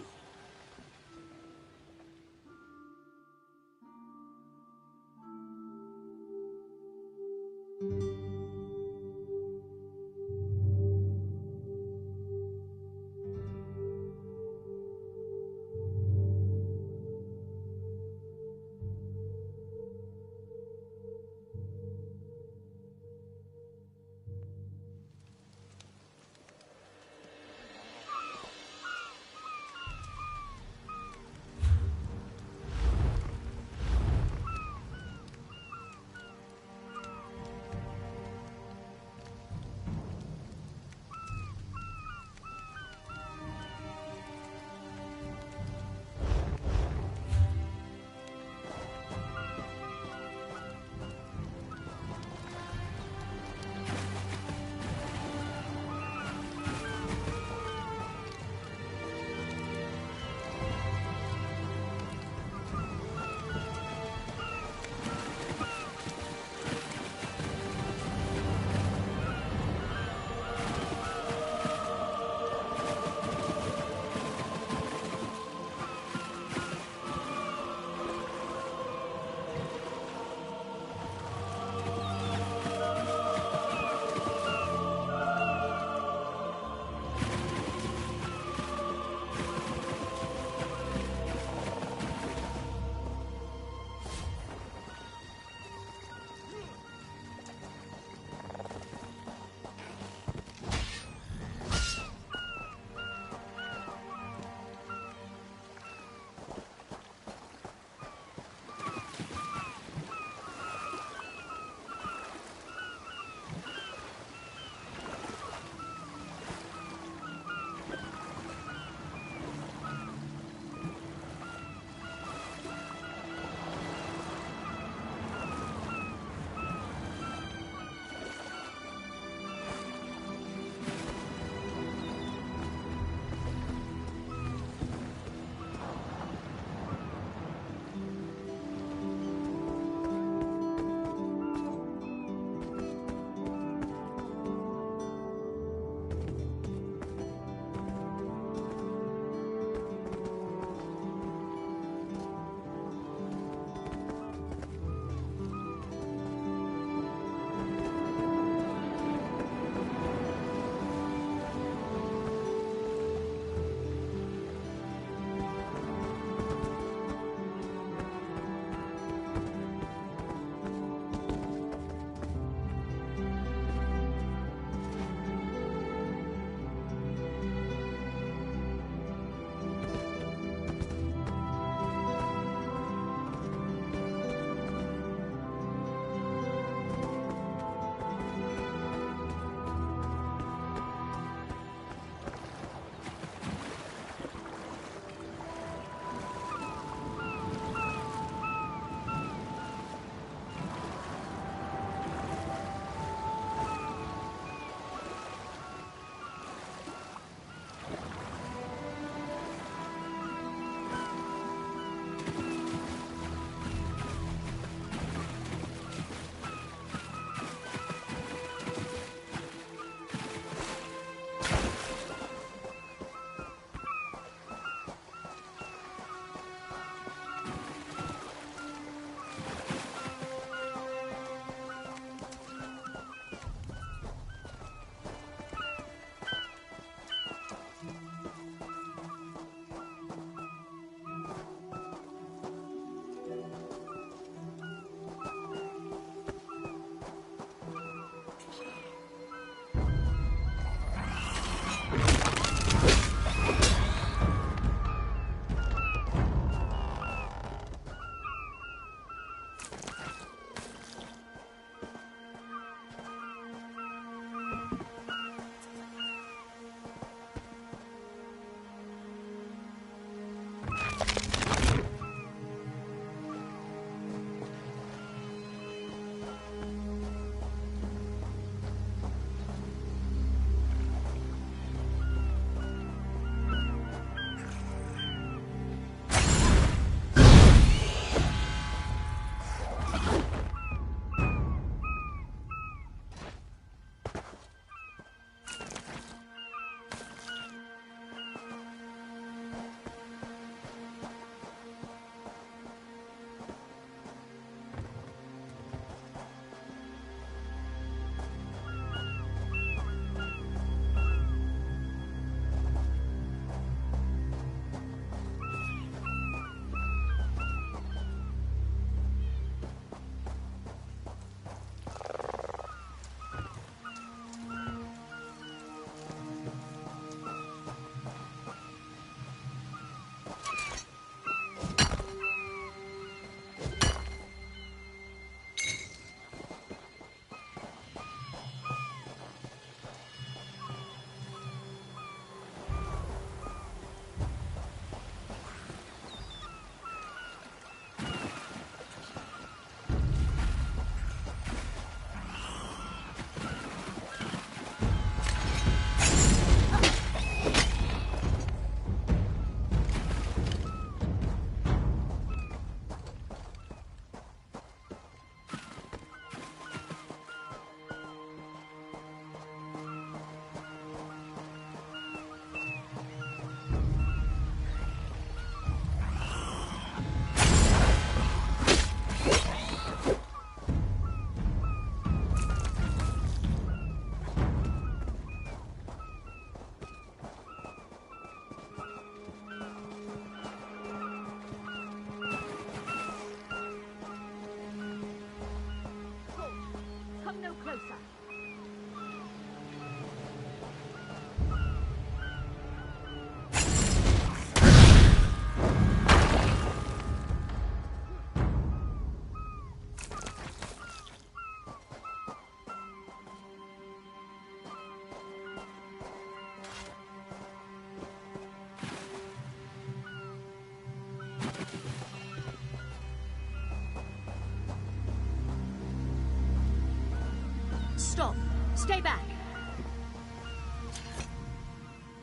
Stop. Stay back.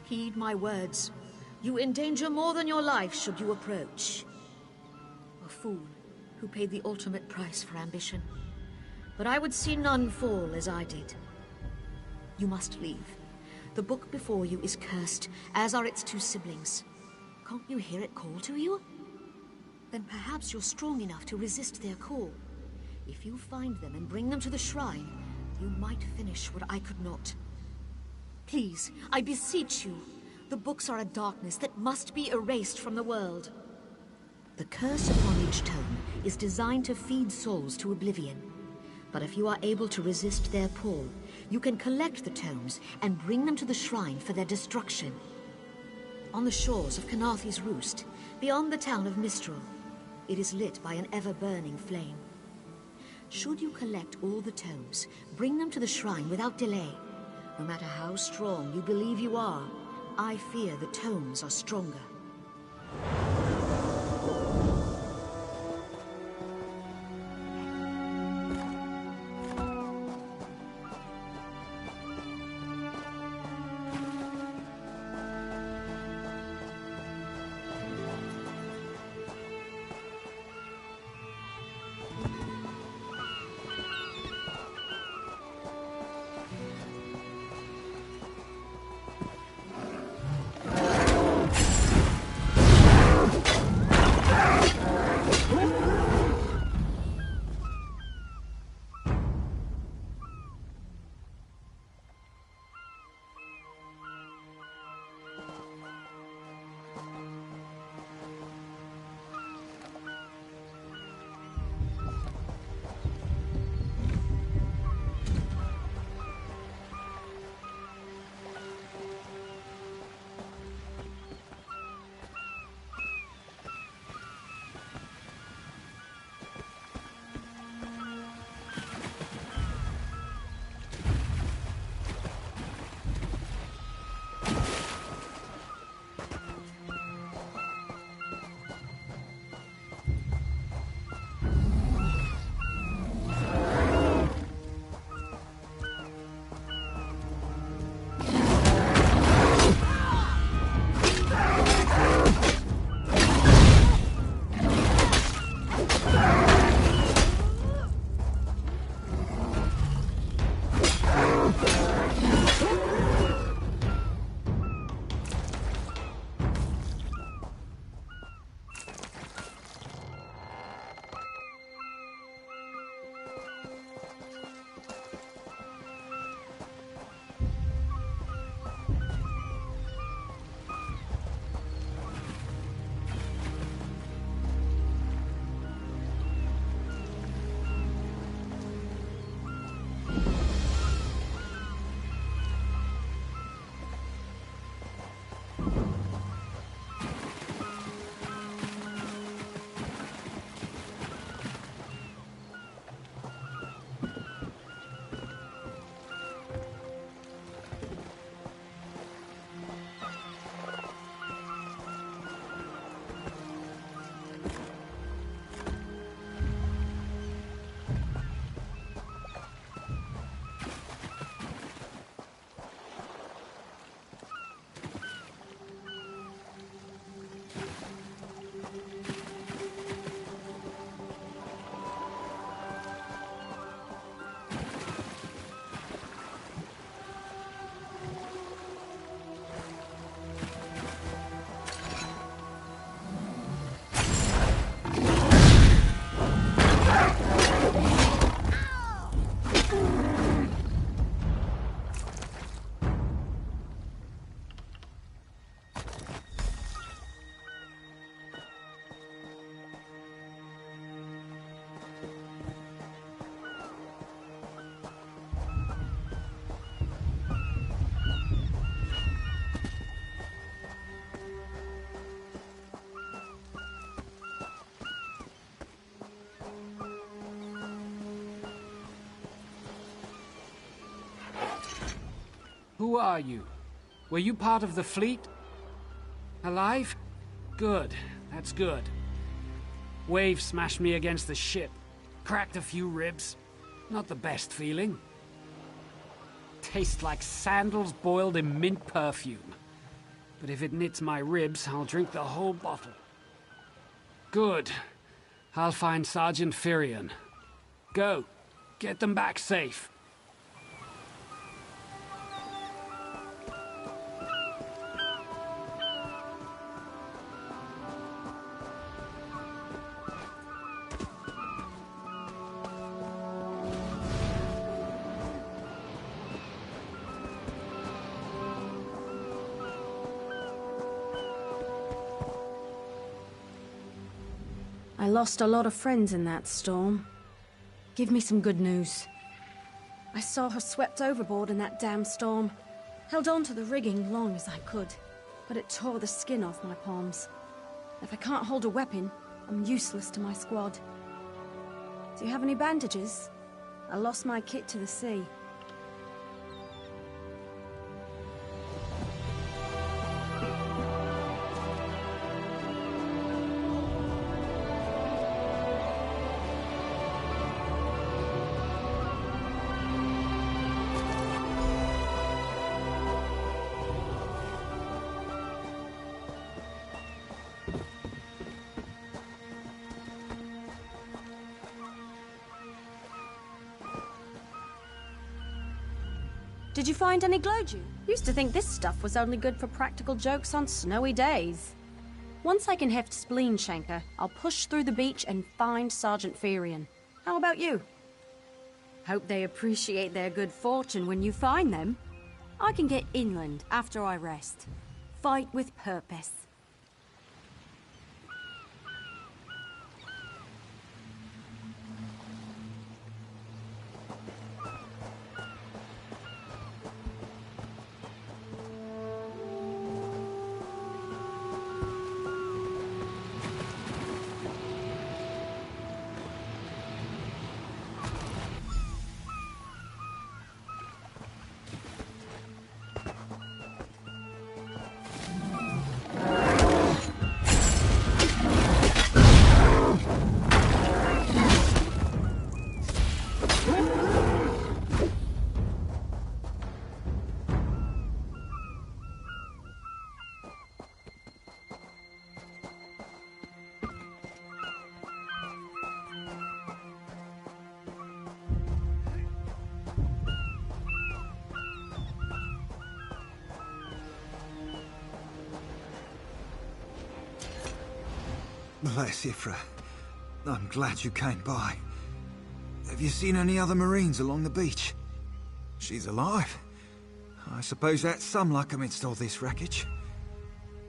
Heed my words. You endanger more than your life should you approach. A fool who paid the ultimate price for ambition. But I would see none fall as I did. You must leave. The book before you is cursed, as are its two siblings. Can't you hear it call to you? Then perhaps you're strong enough to resist their call. If you find them and bring them to the shrine, you might finish what I could not. Please, I beseech you. The books are a darkness that must be erased from the world. The curse upon each tome is designed to feed souls to oblivion. But if you are able to resist their pull, you can collect the tomes and bring them to the shrine for their destruction. On the shores of Kanaathi's Roost, beyond the town of Mistral, it is lit by an ever-burning flame. Should you collect all the tomes, bring them to the shrine without delay. No matter how strong you believe you are, I fear the tomes are stronger. Who are you? Were you part of the fleet? Alive? Good. That's good. Wave smashed me against the ship. Cracked a few ribs. Not the best feeling. tastes like sandals boiled in mint perfume. But if it knits my ribs, I'll drink the whole bottle. Good. I'll find Sergeant Firion. Go. Get them back safe. I lost a lot of friends in that storm. Give me some good news. I saw her swept overboard in that damn storm. Held on to the rigging long as I could, but it tore the skin off my palms. If I can't hold a weapon, I'm useless to my squad. Do you have any bandages? I lost my kit to the sea. Did you find any glowdew? Used to think this stuff was only good for practical jokes on snowy days. Once I can heft Spleen Shanker, I'll push through the beach and find Sergeant Firion. How about you? Hope they appreciate their good fortune when you find them. I can get inland after I rest. Fight with purpose. Bless Ifra. I'm glad you came by. Have you seen any other Marines along the beach? She's alive. I suppose that's some luck amidst all this wreckage.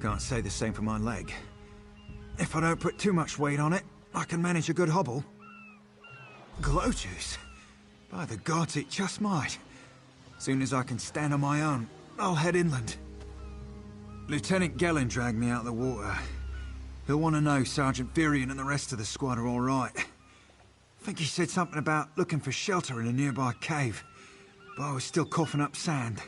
Can't say the same for my leg. If I don't put too much weight on it, I can manage a good hobble. Glow juice? By the gods, it just might. Soon as I can stand on my own, I'll head inland. Lieutenant Gellin dragged me out of the water. He'll want to know Sergeant Firion and the rest of the squad are all right. I think he said something about looking for shelter in a nearby cave, but I was still coughing up sand.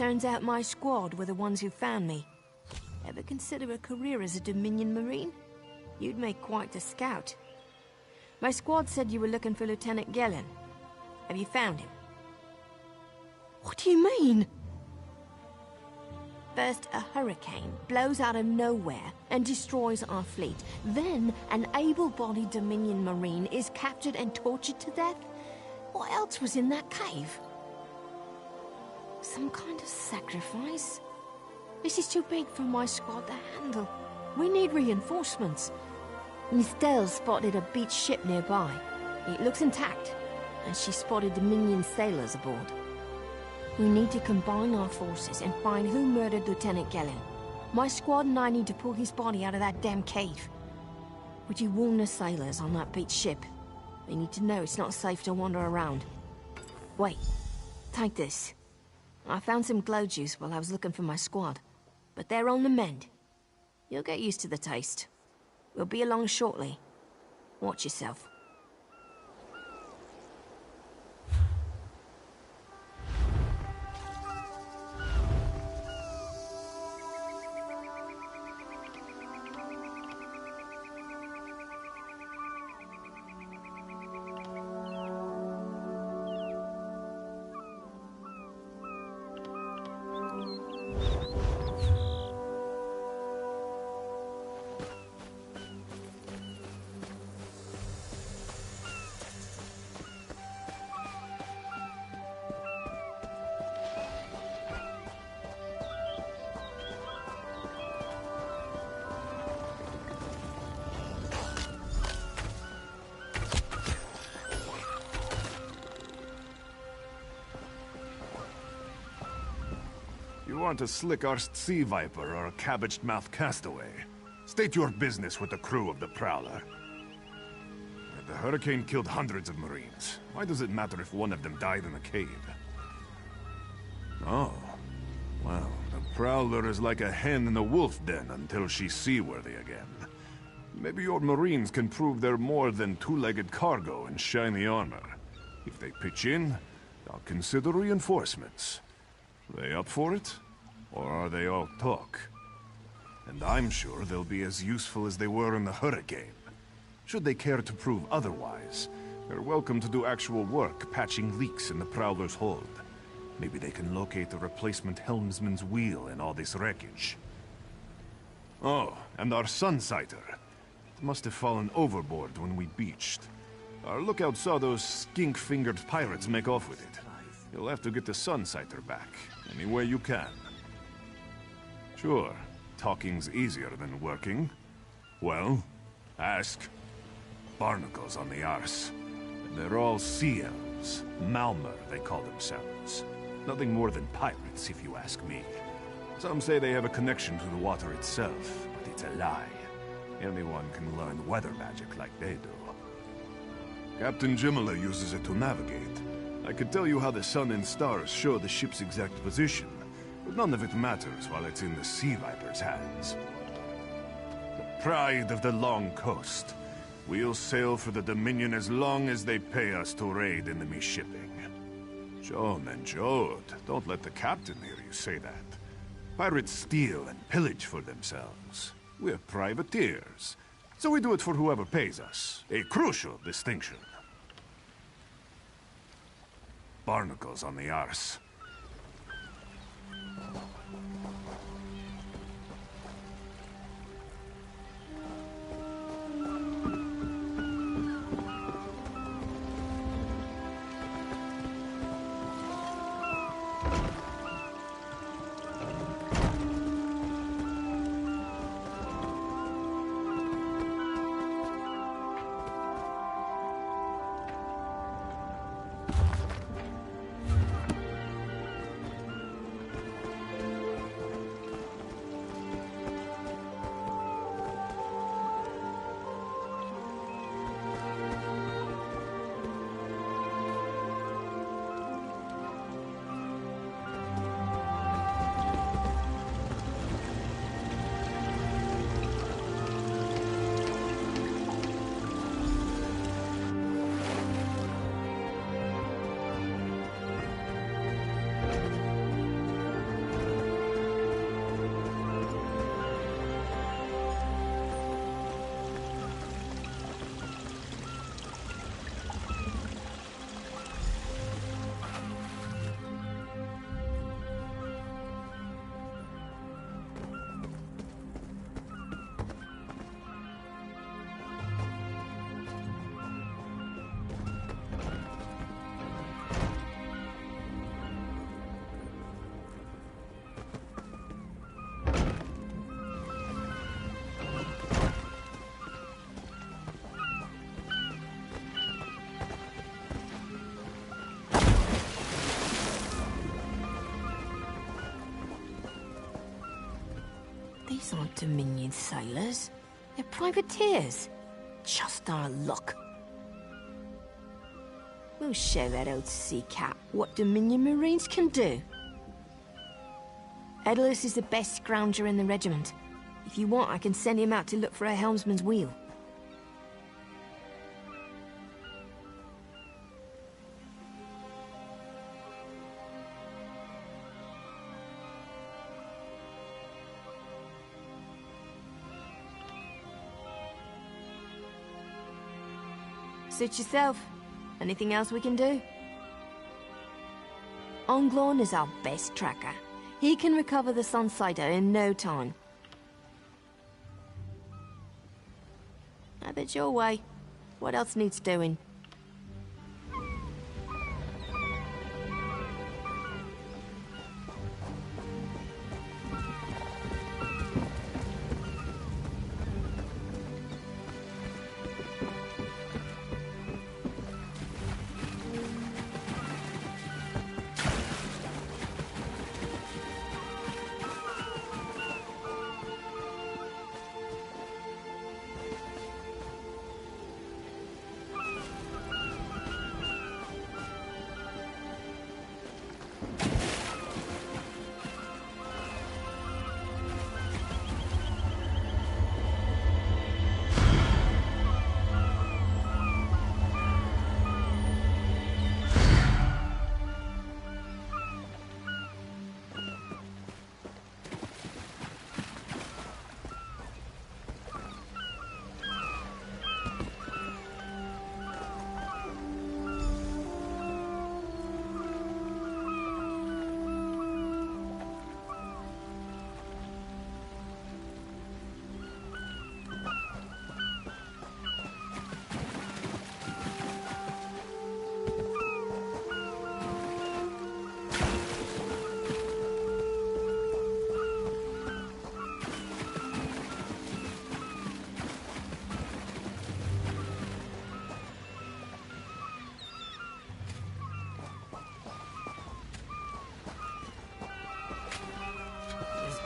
Turns out my squad were the ones who found me. Ever consider a career as a Dominion Marine? You'd make quite a scout. My squad said you were looking for Lieutenant Gellin. Have you found him? What do you mean? First, a hurricane blows out of nowhere and destroys our fleet. Then, an able-bodied Dominion Marine is captured and tortured to death? What else was in that cave? Some kind of sacrifice? This is too big for my squad to handle. We need reinforcements. Miss Dale spotted a beached ship nearby. It looks intact, and she spotted Dominion sailors aboard. We need to combine our forces and find who murdered Lieutenant Gellin. My squad and I need to pull his body out of that damn cave. Would you warn the sailors on that beached ship? They need to know it's not safe to wander around. Wait, take this. I found some glow juice while I was looking for my squad, but they're on the mend. You'll get used to the taste. We'll be along shortly. Watch yourself. You want a slick-arsed sea viper or a cabbage-mouthed castaway? State your business with the crew of the Prowler. The hurricane killed hundreds of Marines. Why does it matter if one of them died in a cave? Oh. Well, the Prowler is like a hen in a wolf den until she's seaworthy again. Maybe your Marines can prove they're more than two-legged cargo and shiny armor. If they pitch in, I'll consider reinforcements. They up for it? Or are they all talk? And I'm sure they'll be as useful as they were in the hurricane. Should they care to prove otherwise, they're welcome to do actual work patching leaks in the Prowler's hold. Maybe they can locate a replacement helmsman's wheel in all this wreckage. Oh, and our Sunsighter. It must have fallen overboard when we beached. Our lookout saw those skink-fingered pirates make off with it. You'll have to get the Sunsighter back, any way you can. Sure, talking's easier than working. Well, ask. Barnacles on the arse. They're all sea elves. Malmer, they call themselves. Nothing more than pirates, if you ask me. Some say they have a connection to the water itself, but it's a lie. Anyone can learn weather magic like they do. Captain Jimala uses it to navigate. I could tell you how the sun and stars show the ship's exact position, but none of it matters while it's in the Sea Viper's hands. The pride of the long coast. We'll sail for the Dominion as long as they pay us to raid enemy shipping. John and Jode, don't let the captain hear you say that. Pirates steal and pillage for themselves. We're privateers, so we do it for whoever pays us. A crucial distinction. Barnacles on the arse. These aren't Dominion sailors. They're privateers. Just our luck. We'll show that old sea cat what Dominion Marines can do. Edelus is the best scrounger in the regiment. If you want, I can send him out to look for a helmsman's wheel. Suit yourself. Anything else we can do? Onglorn is our best tracker. He can recover the Sunsider in no time. Have it your way. What else needs doing?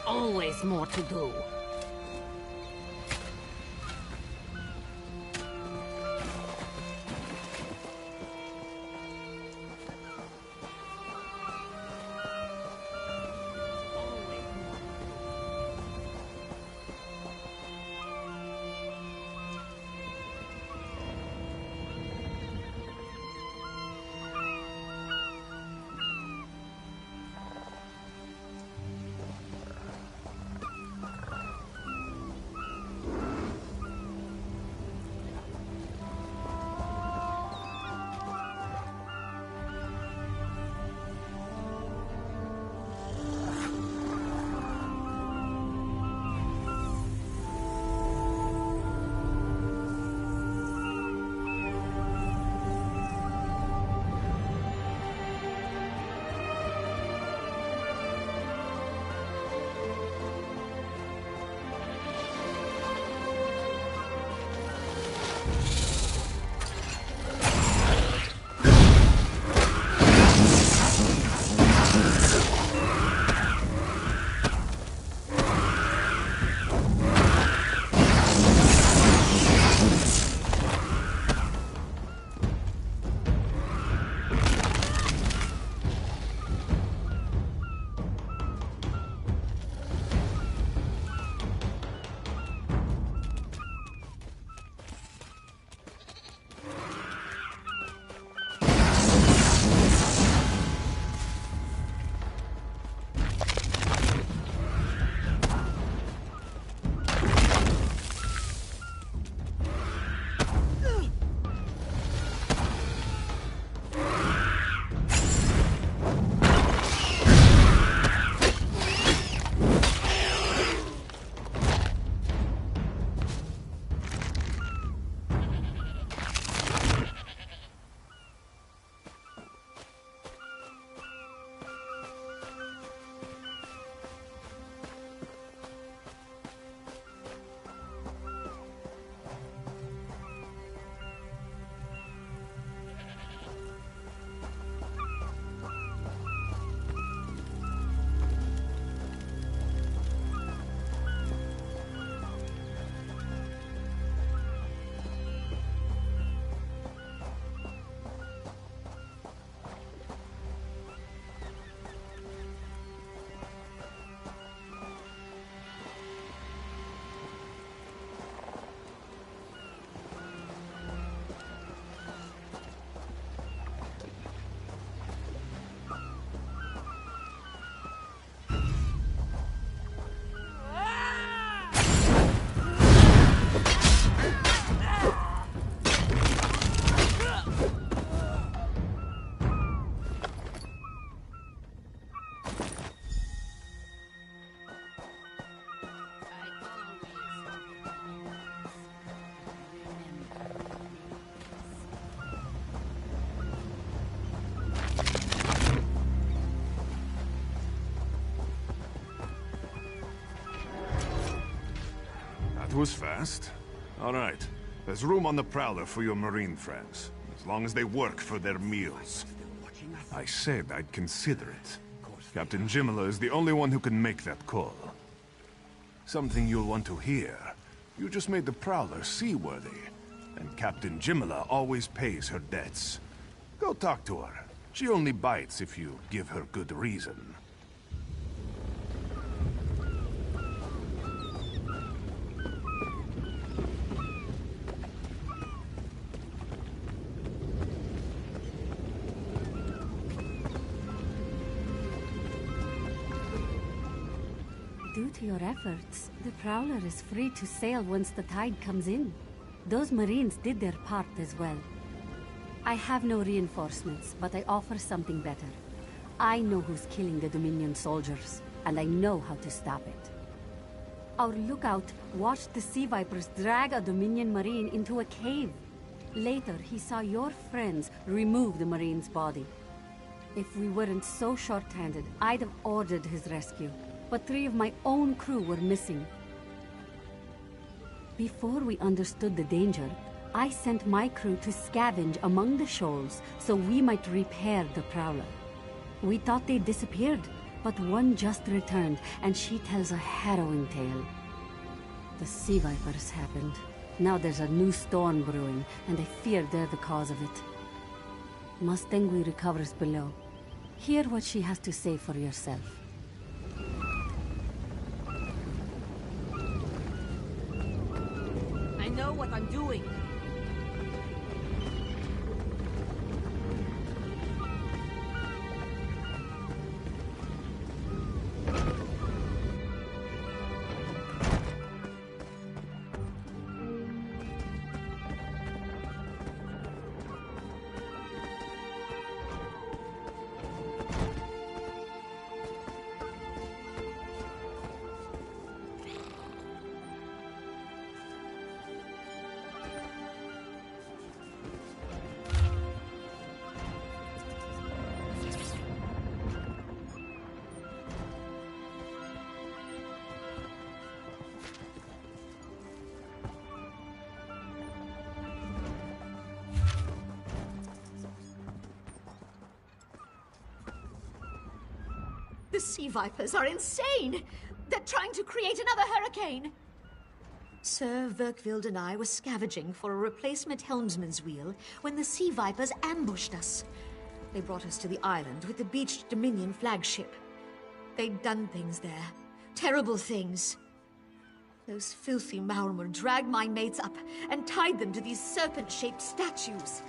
Always more to do. was fast. All right. There's room on the Prowler for your Marine friends, as long as they work for their meals. I said I'd consider it. Captain Jimala is the only one who can make that call. Something you'll want to hear. You just made the Prowler seaworthy, and Captain Jimala always pays her debts. Go talk to her. She only bites if you give her good reason. Due to your efforts, the Prowler is free to sail once the tide comes in. Those Marines did their part as well. I have no reinforcements, but I offer something better. I know who's killing the Dominion soldiers, and I know how to stop it. Our lookout watched the Sea Vipers drag a Dominion Marine into a cave. Later, he saw your friends remove the Marine's body. If we weren't so short-handed, I'd have ordered his rescue. But 3 of my own crew were missing. Before we understood the danger, I sent my crew to scavenge among the shoals so we might repair the Prowler. We thought they disappeared, but one just returned, and she tells a harrowing tale. The Sea Vipers happened. Now there's a new storm brewing, and I fear they're the cause of it. Mustangui recovers below. Hear what she has to say for yourself. I know what I'm doing. The Sea Vipers are insane! They're trying to create another hurricane! Sir Verkvild and I were scavenging for a replacement helmsman's wheel when the Sea Vipers ambushed us. They brought us to the island with the beached Dominion flagship. They'd done things there. Terrible things. Those filthy Maormer dragged my mates up and tied them to these serpent-shaped statues.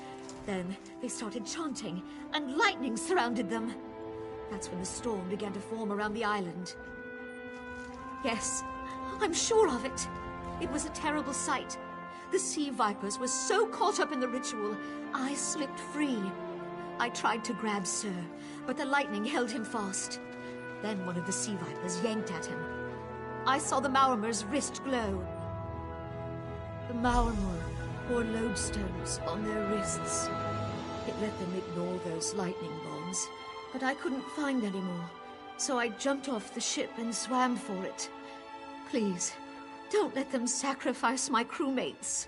Then they started chanting, and lightning surrounded them. That's when the storm began to form around the island. Yes, I'm sure of it. It was a terrible sight. The Sea Vipers were so caught up in the ritual, I slipped free. I tried to grab Sir, but the lightning held him fast. Then one of the Sea Vipers yanked at him. I saw the Maormer's wrist glow. The Maormer wore lodestones on their wrists. It let them ignore those lightning bombs, but I couldn't find any more, so I jumped off the ship and swam for it. Please, don't let them sacrifice my crewmates.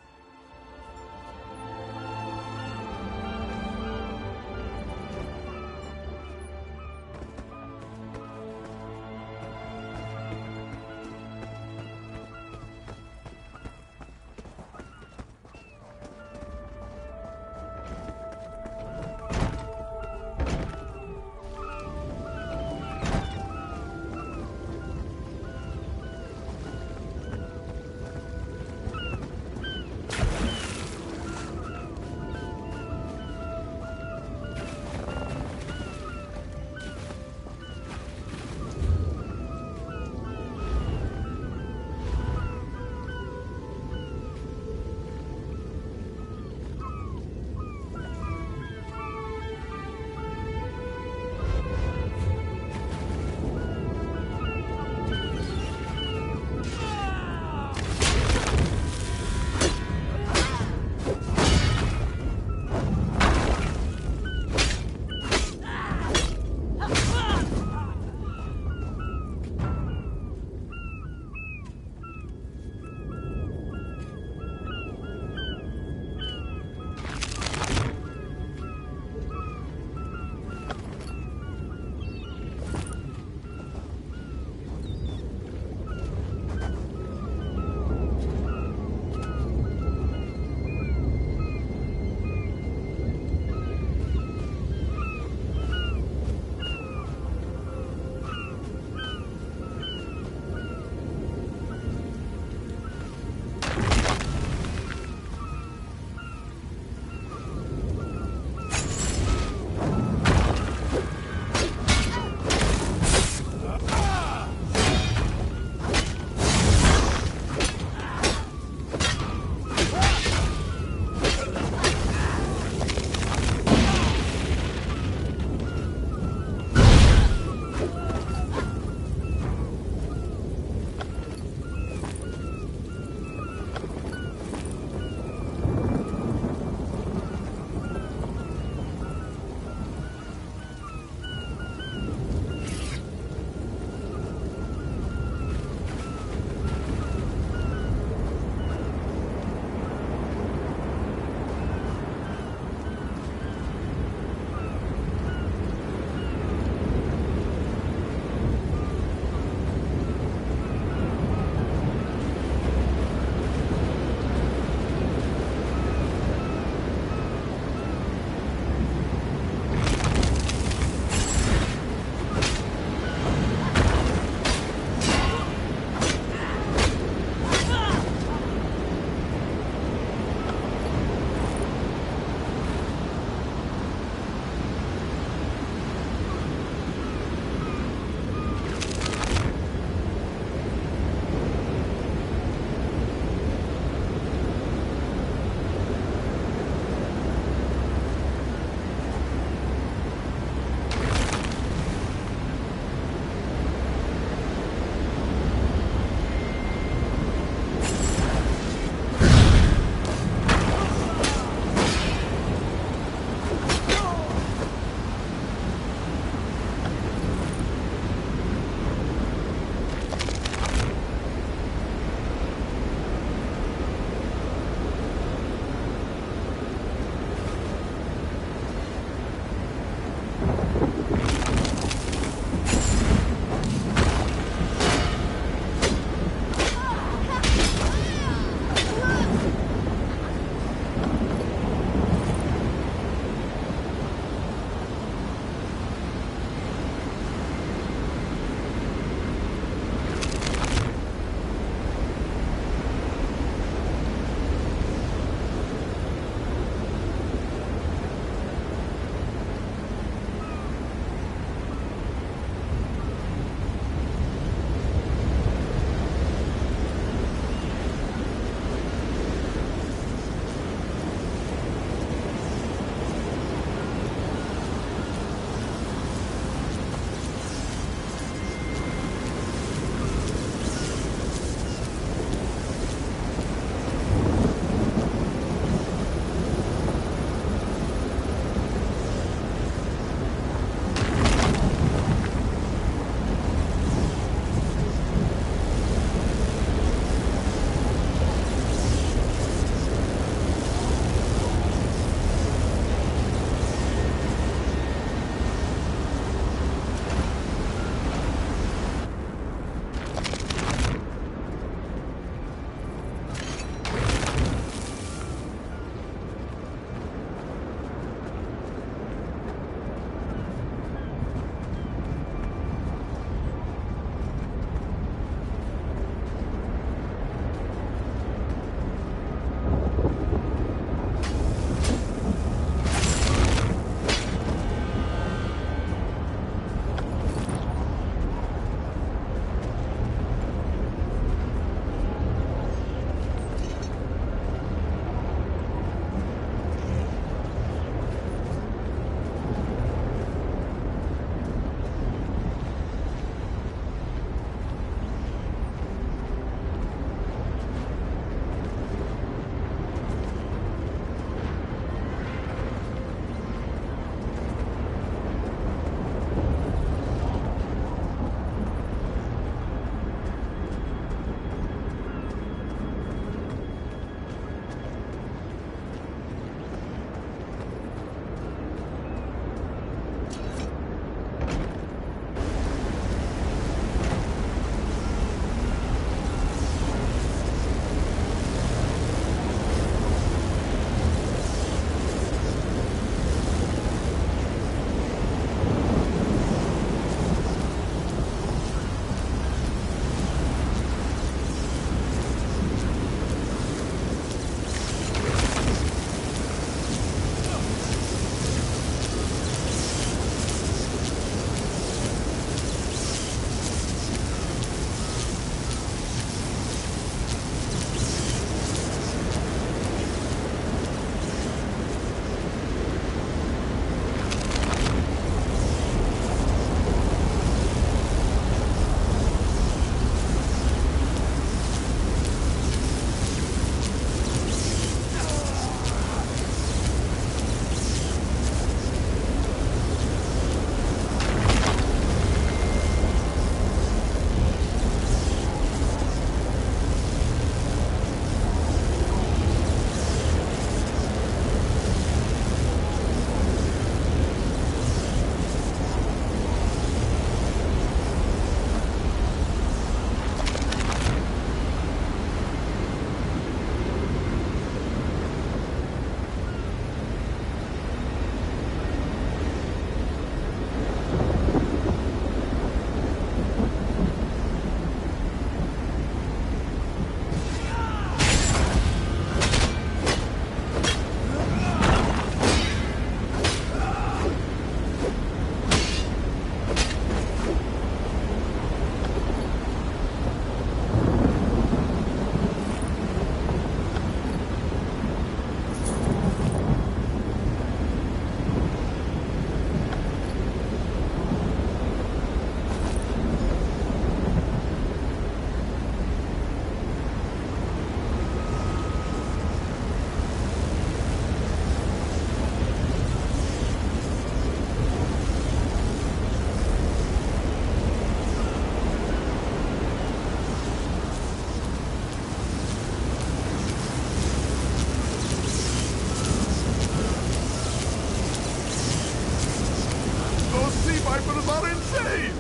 Vipers are insane!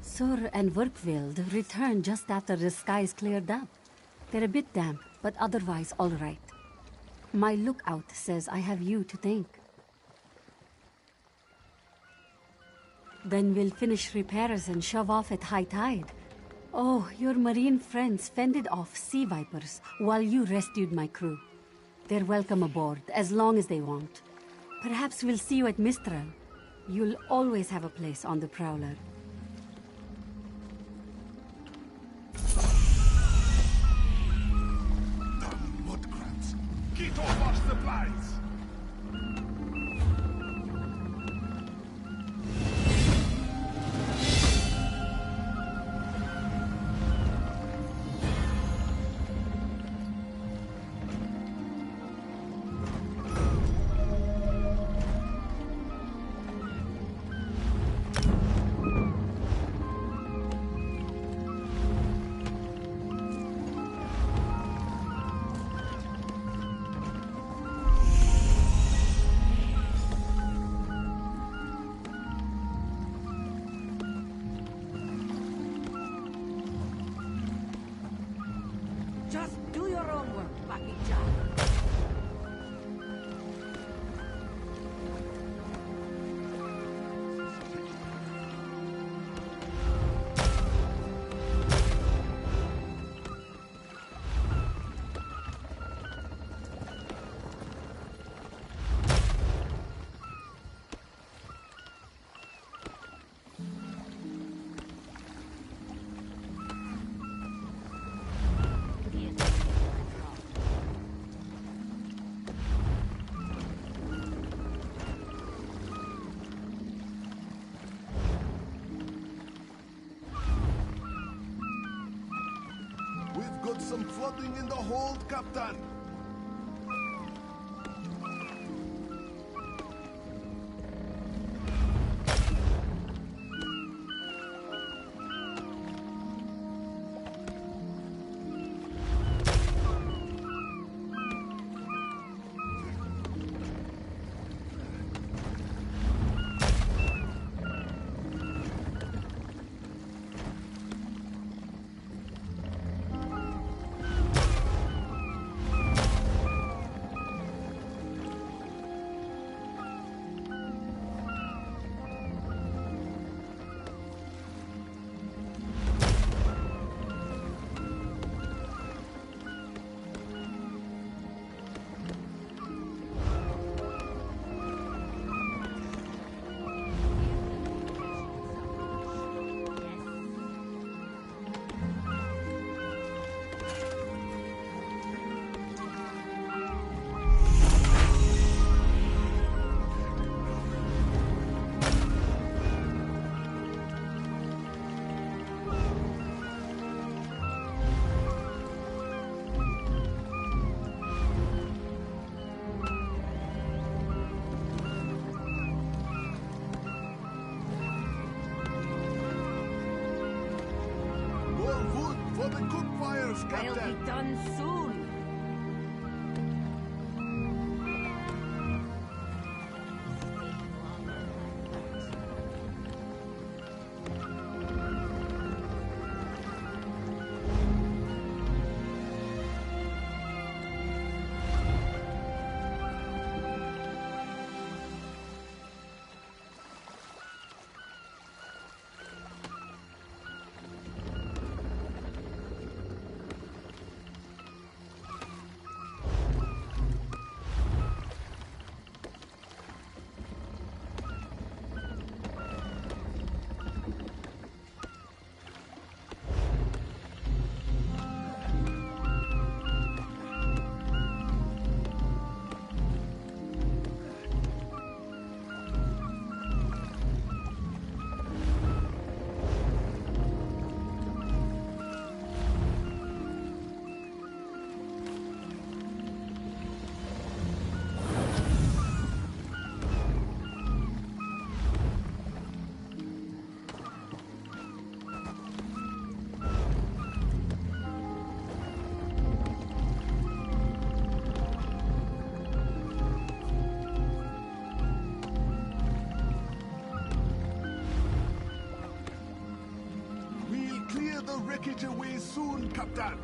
Sur and Werkveld returned just after the skies cleared up. They're a bit damp, but otherwise all right. My lookout says I have you to thank. Then we'll finish repairs and shove off at high tide. Oh, your marine friends fended off sea vipers while you rescued my crew. They're welcome aboard, as long as they want. Perhaps we'll see you at Mistral. You'll always have a place on the Prowler. Get off our supplies! Just do your own work, Lucky John. We've got some flooding in the hold, Captain. for the cook fires, Captain. They'll be done soon. The wreckage away soon, Captain.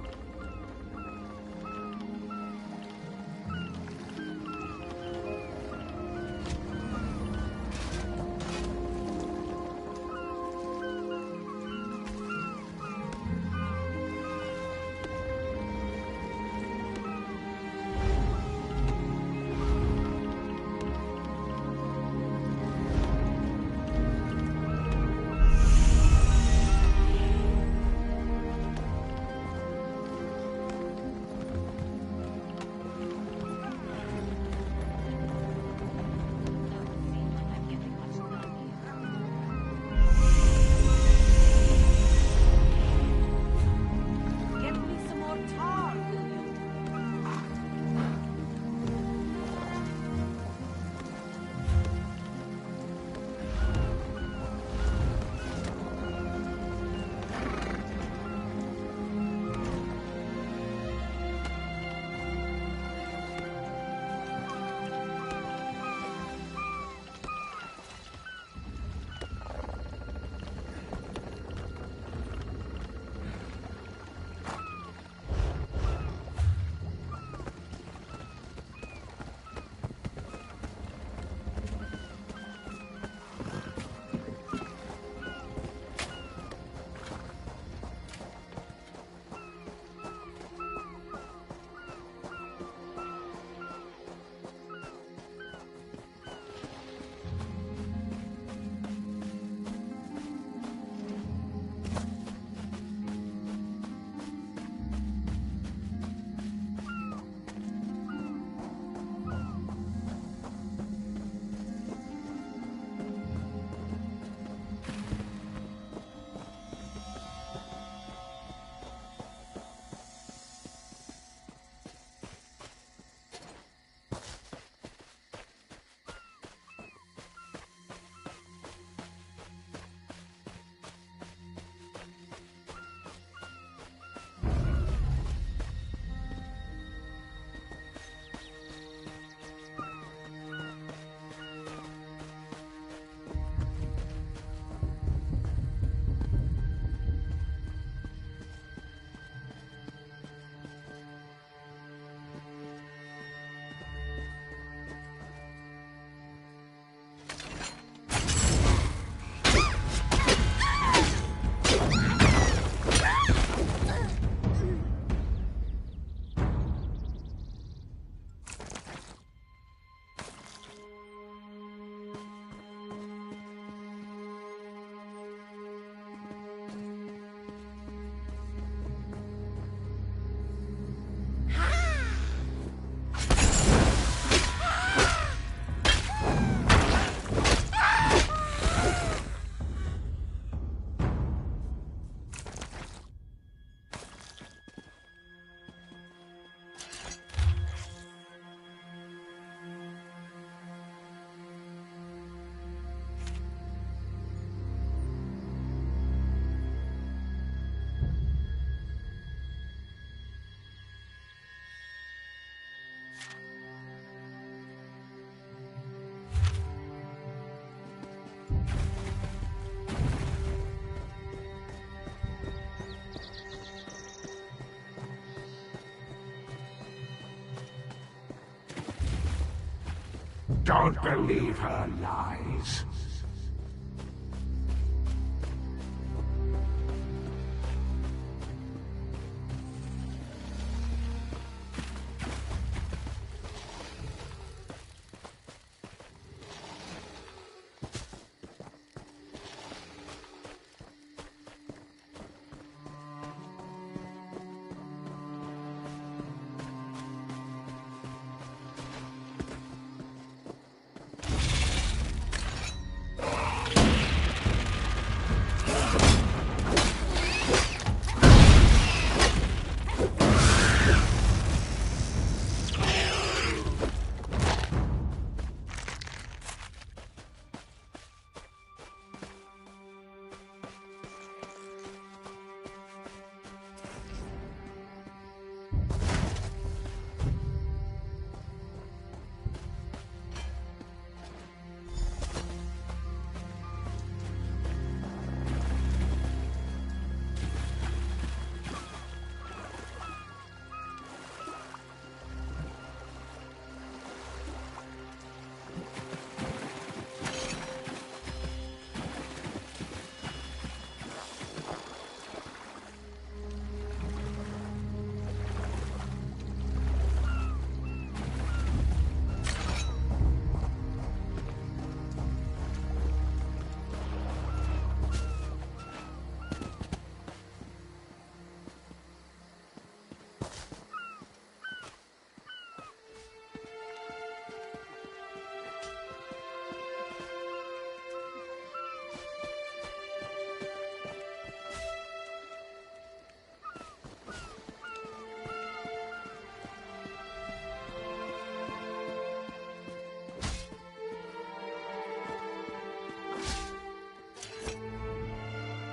Don't believe her lies.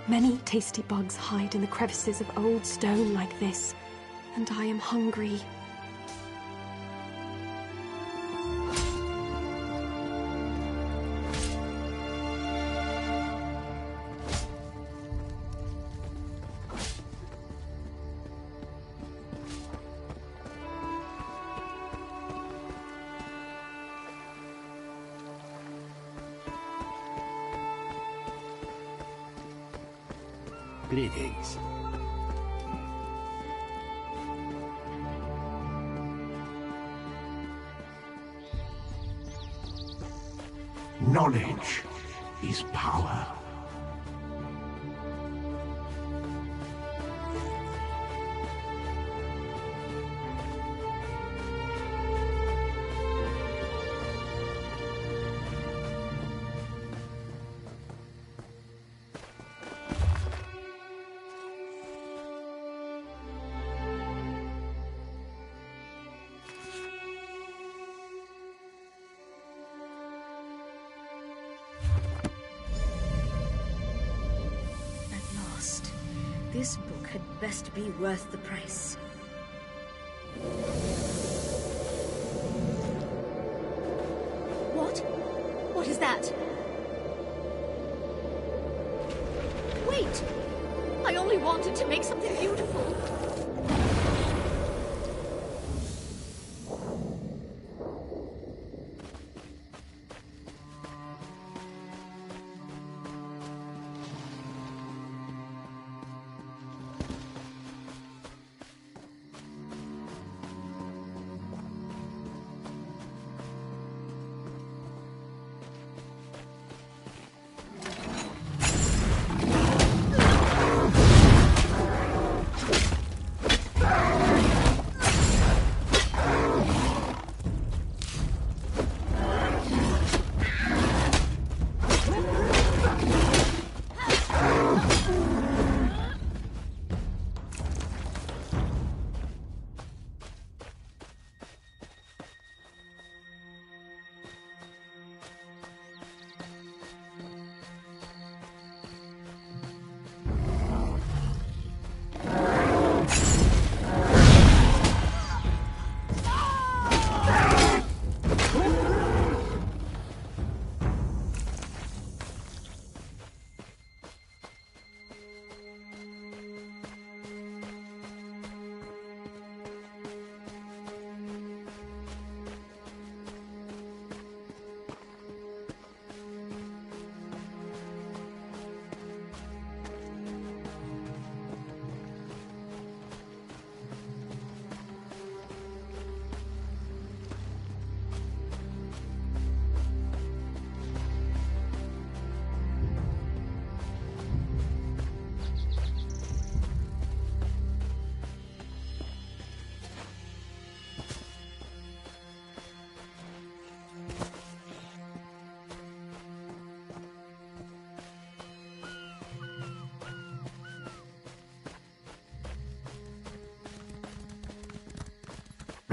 Many tasty bugs hide in the crevices of old stone like this, and I am hungry. Greetings. Knowledge is power. This book had best be worth the price. What? What is that? Wait! I only wanted to make something beautiful.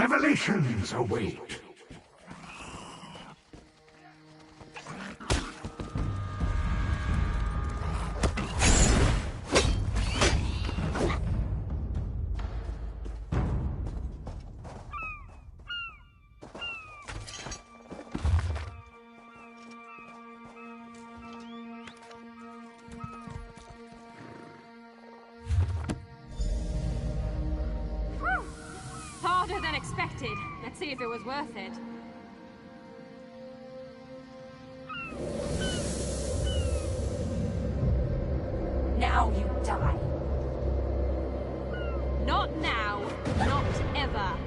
Revelations await. Harder than expected. Let's see if it was worth it. Now you die. Not now. Not ever.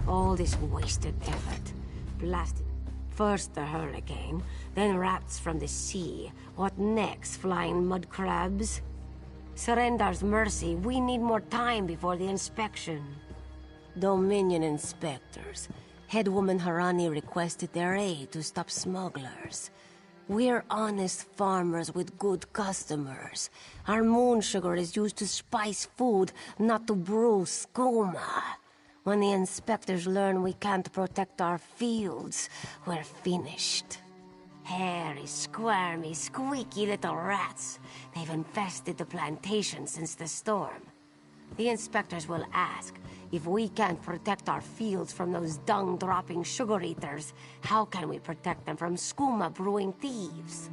All this wasted effort. Blasted. First the hurricane, then rats from the sea. What next, flying mud crabs? Surrender's mercy, we need more time before the inspection. Dominion inspectors. Headwoman Harani requested their aid to stop smugglers. We're honest farmers with good customers. Our moon sugar is used to spice food, not to brew skooma. When the inspectors learn we can't protect our fields, we're finished. Hairy, squirmy, squeaky little rats. They've infested the plantation since the storm. The inspectors will ask, if we can't protect our fields from those dung-dropping sugar-eaters, how can we protect them from skooma-brewing thieves?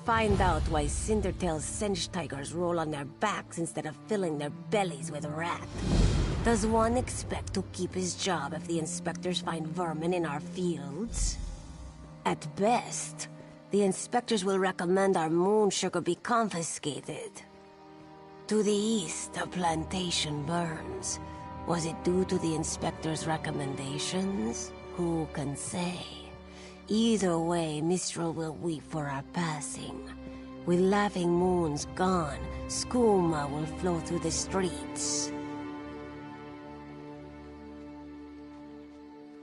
Find out why Cindertail's Sench tigers roll on their backs instead of filling their bellies with rat. Does one expect to keep his job if the inspectors find vermin in our fields? At best, the inspectors will recommend our moon sugar be confiscated. To the east, the plantation burns. Was it due to the inspector's recommendations? Who can say? Either way, Mistral will weep for our passing. With Laughing Moons gone, skooma will flow through the streets.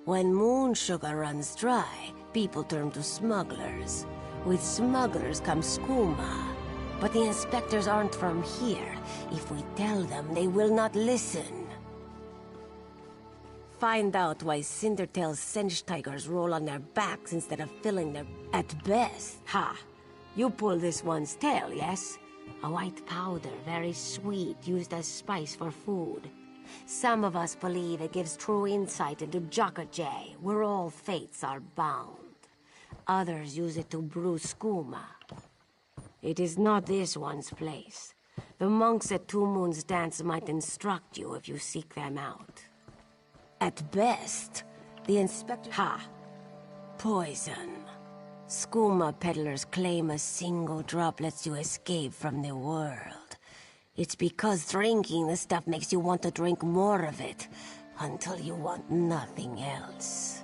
When moon sugar runs dry, people turn to smugglers. With smugglers comes skooma. But the inspectors aren't from here. If we tell them, they will not listen. Find out why Cindertail's Sench tigers roll on their backs instead of filling their... At best, ha! You pull this one's tail, yes? A white powder, very sweet, used as spice for food. Some of us believe it gives true insight into Jokajay, where all fates are bound. Others use it to brew skooma. It is not this one's place. The monks at Two Moons Dance might instruct you if you seek them out. At best, the inspector... Ha! Poison. Skooma peddlers claim a single drop lets you escape from the world. It's because drinking the stuff makes you want to drink more of it, until you want nothing else.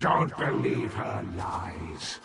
Don't believe her lies.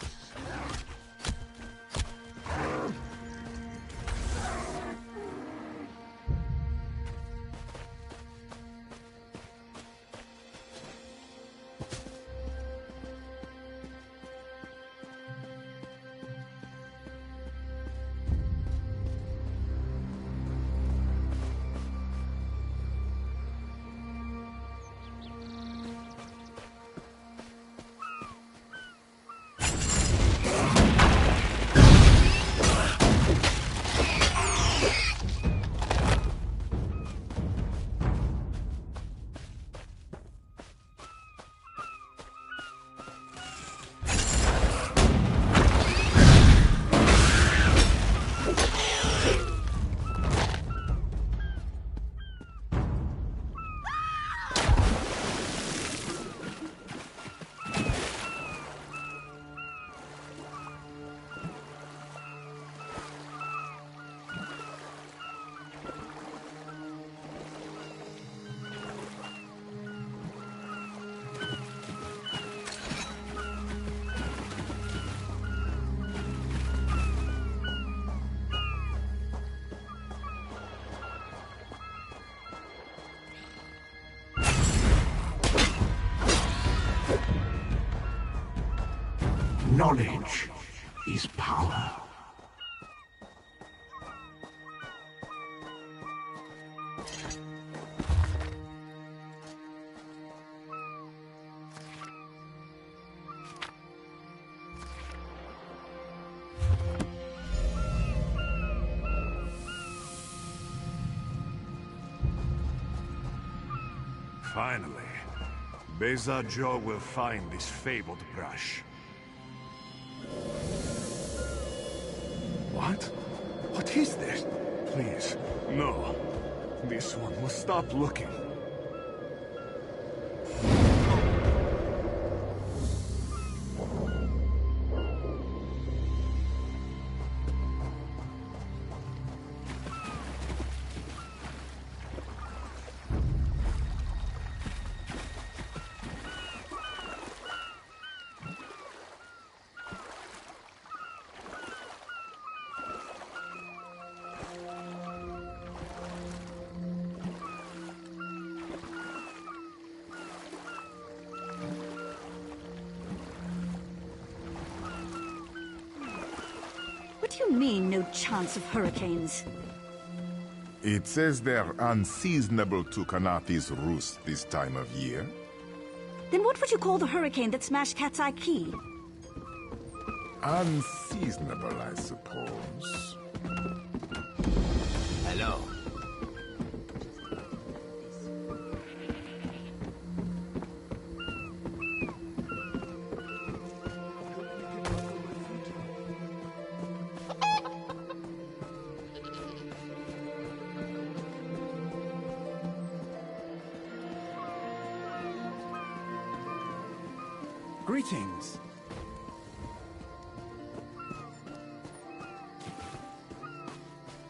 Knowledge is power. Finally, Beza Joe will find this fabled brush. What? What is this? Please, no. This one must stop looking. What do you mean, no chance of hurricanes? It says they're unseasonable to Kanafi's roost this time of year. Then what would you call the hurricane that smashed Cat's Eye Key? Unseasonable, I suppose. Hello. Greetings.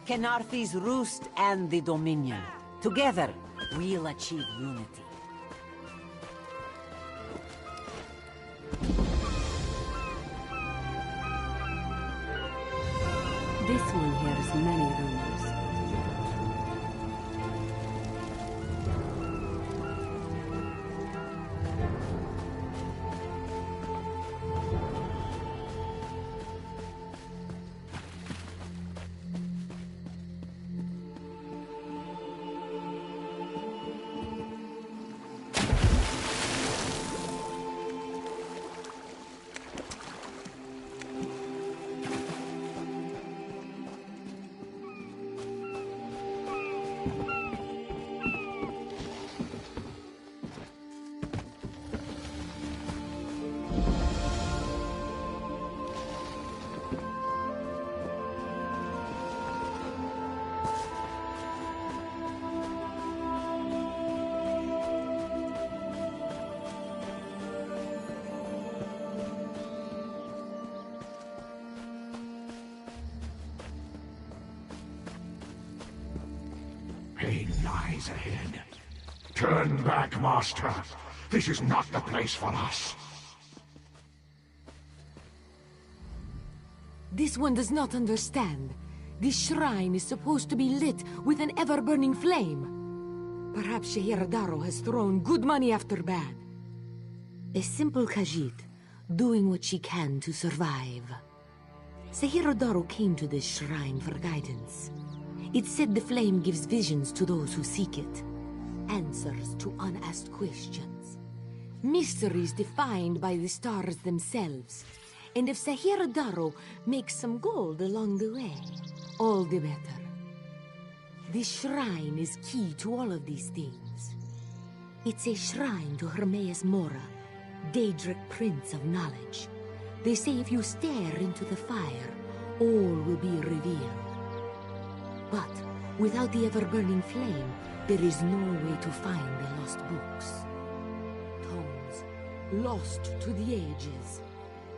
Khenarthi's roost and the Dominion. Together, we'll achieve unity. This one hears many rumors. Pain lies ahead. Turn back, Master. This is not the place for us. This one does not understand. This shrine is supposed to be lit with an ever-burning flame. Perhaps Shehiradaro has thrown good money after bad. A simple Khajiit, doing what she can to survive. Shehiradaro came to this shrine for guidance. It said the flame gives visions to those who seek it. Answers to unasked questions. Mysteries defined by the stars themselves. And if Shehiradaro makes some gold along the way, all the better. This shrine is key to all of these things. It's a shrine to Hermaeus Mora, Daedric Prince of Knowledge. They say if you stare into the fire, all will be revealed. But without the ever-burning flame, there is no way to find the lost books. Tomes, lost to the ages.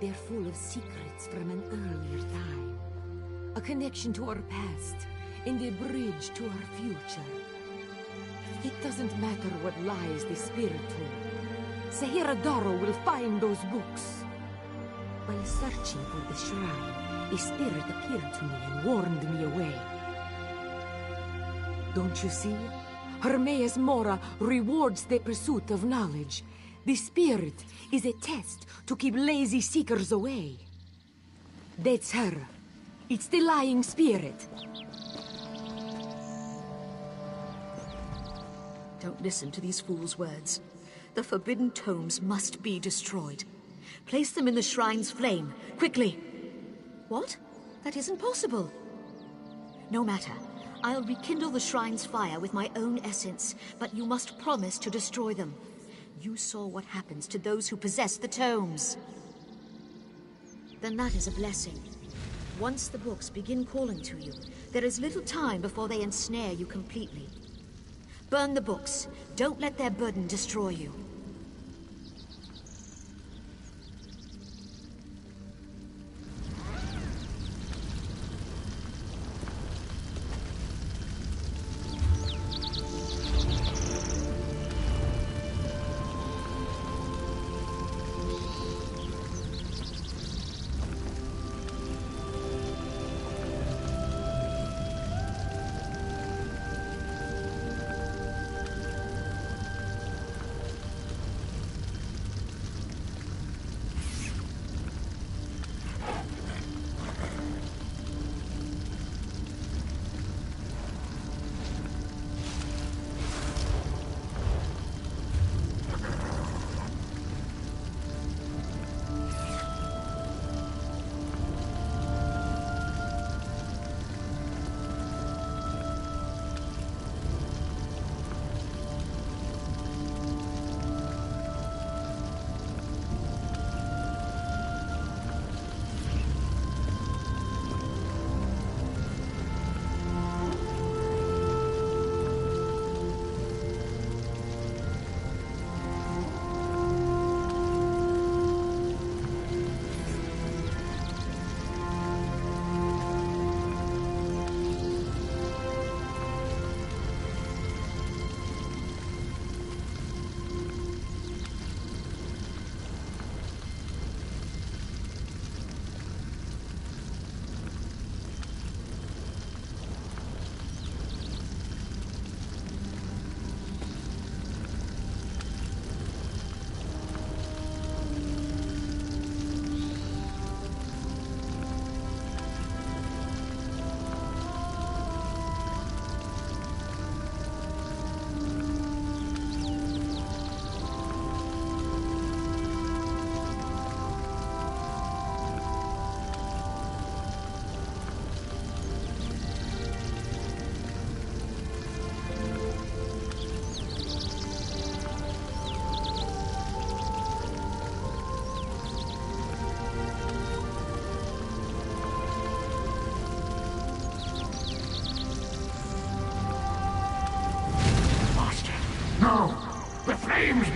They're full of secrets from an earlier time. A connection to our past, and a bridge to our future. It doesn't matter what lies the spirit told. Shehiradaro will find those books. While searching for the shrine, a spirit appeared to me and warned me away. Don't you see? Hermaeus Mora rewards the pursuit of knowledge. The spirit is a test to keep lazy seekers away. That's her. It's the lying spirit. Don't listen to these fools' words. The forbidden tomes must be destroyed. Place them in the shrine's flame, quickly. What? That isn't possible. No matter. I'll rekindle the shrine's fire with my own essence, but you must promise to destroy them. You saw what happens to those who possess the tomes. Then that is a blessing. Once the books begin calling to you, there is little time before they ensnare you completely. Burn the books. Don't let their burden destroy you.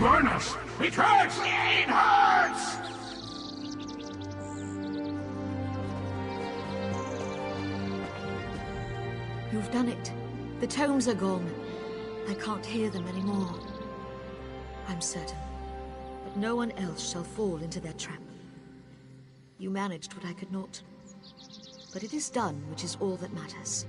burn us! It hurts! It hurts! You've done it. The tomes are gone. I can't hear them anymore. I'm certain. But no one else shall fall into their trap. You managed what I could not. But it is done, which is all that matters.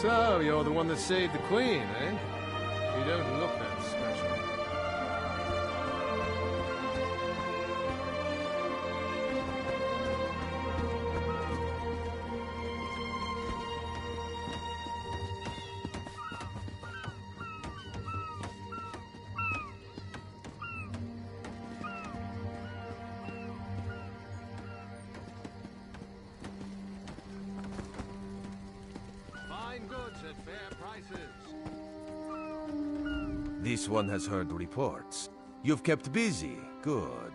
So, you're the one that saved the Queen, eh? You don't look that special. goods at fair prices. This one has heard reports. You've kept busy. Good.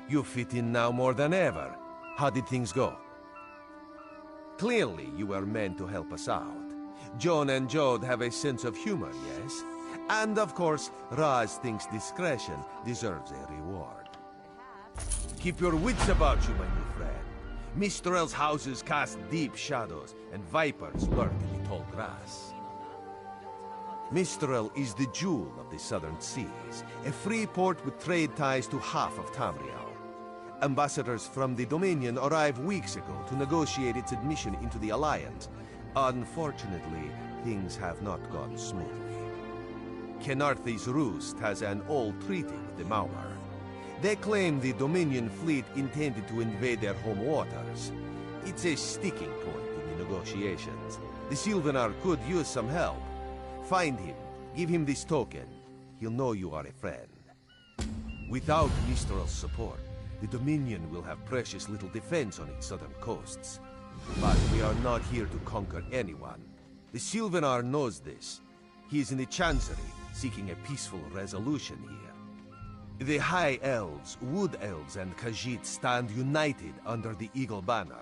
You fit in now more than ever. How did things go? Clearly, you were meant to help us out. Joan and Jode have a sense of humor, yes? And of course, Raz thinks discretion deserves a reward. Keep your wits about you, my new friend. Mistral's houses cast deep shadows, and vipers lurk in the tall grass. Mistral is the jewel of the southern seas, a free port with trade ties to half of Tamriel. Ambassadors from the Dominion arrived weeks ago to negotiate its admission into the Alliance. Unfortunately, things have not gone smoothly. Kenarthi's Roost has an old treaty with the Maumar. They claim the Dominion fleet intended to invade their home waters. It's a sticking point in the negotiations. The Sylvanar could use some help. Find him, give him this token. He'll know you are a friend. Without Mistral's support, the Dominion will have precious little defense on its southern coasts. But we are not here to conquer anyone. The Sylvanar knows this. He is in the Chancery, seeking a peaceful resolution here. The High Elves, Wood Elves, and Khajiit stand united under the Eagle Banner.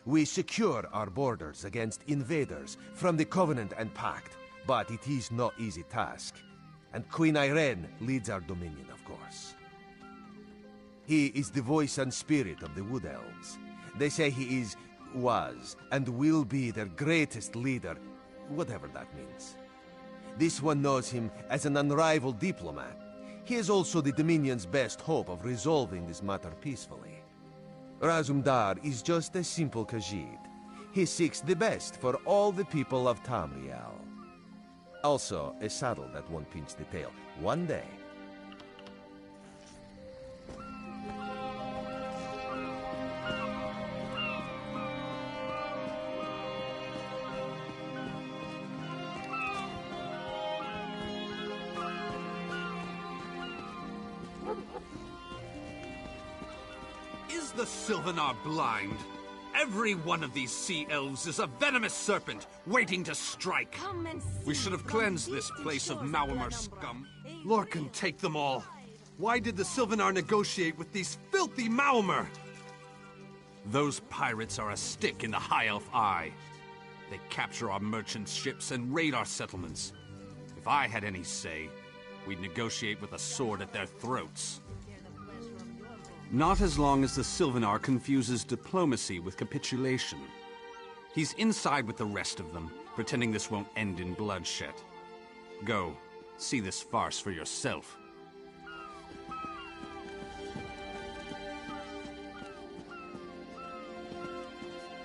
We secure our borders against invaders from the Covenant and Pact, but it is no easy task. And Queen Irene leads our Dominion, of course. He is the voice and spirit of the Wood Elves. They say he is, was, and will be their greatest leader, whatever that means. This one knows him as an unrivaled diplomat. He is also the Dominion's best hope of resolving this matter peacefully. Razumdar is just a simple Khajiit. He seeks the best for all the people of Tamriel. Also, a saddle that won't pinch the tail. One day. Is the Sylvanar blind? Every one of these sea elves is a venomous serpent, waiting to strike. We should have cleansed this place of Maumar scum. Lorcan, take them all. Why did the Sylvanar negotiate with these filthy Maumar? Those pirates are a stick in the High Elf eye. They capture our merchant ships and raid our settlements. If I had any say, we'd negotiate with a sword at their throats. Not as long as the Sylvanar confuses diplomacy with capitulation. He's inside with the rest of them, pretending this won't end in bloodshed. Go, see this farce for yourself.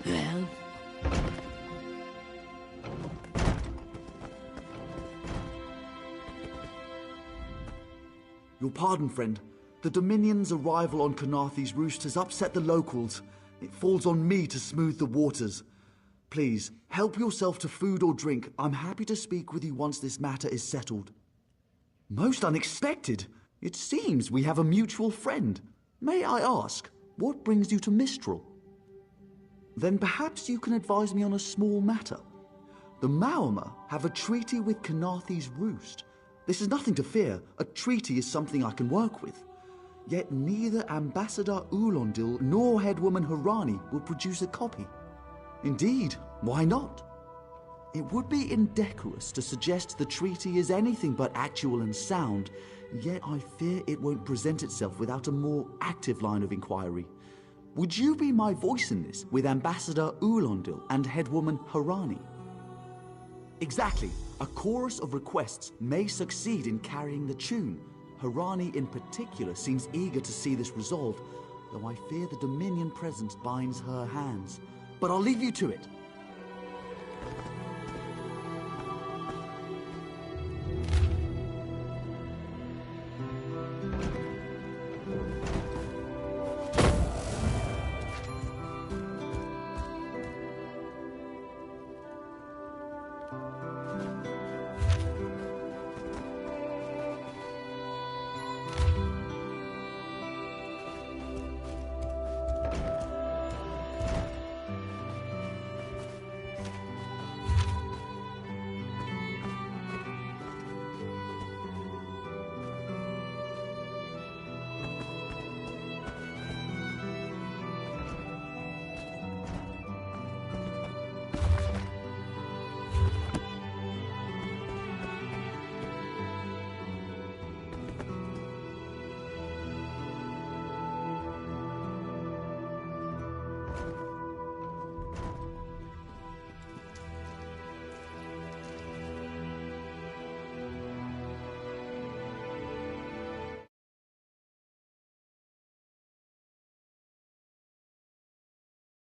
Well? Your pardon, friend. The Dominion's arrival on Kenarthi's Roost has upset the locals. It falls on me to smooth the waters. Please, help yourself to food or drink. I'm happy to speak with you once this matter is settled. Most unexpected. It seems we have a mutual friend. May I ask, what brings you to Mistral? Then perhaps you can advise me on a small matter. The Maumar have a treaty with Kenarthi's Roost. This is nothing to fear. A treaty is something I can work with. Yet neither Ambassador Ulondil nor Headwoman Harani will produce a copy. Indeed, why not? It would be indecorous to suggest the treaty is anything but actual and sound, yet I fear it won't present itself without a more active line of inquiry. Would you be my voice in this with Ambassador Ulondil and Headwoman Harani? Exactly. A chorus of requests may succeed in carrying the tune. Harani in particular seems eager to see this resolved, though I fear the Dominion presence binds her hands. But I'll leave you to it.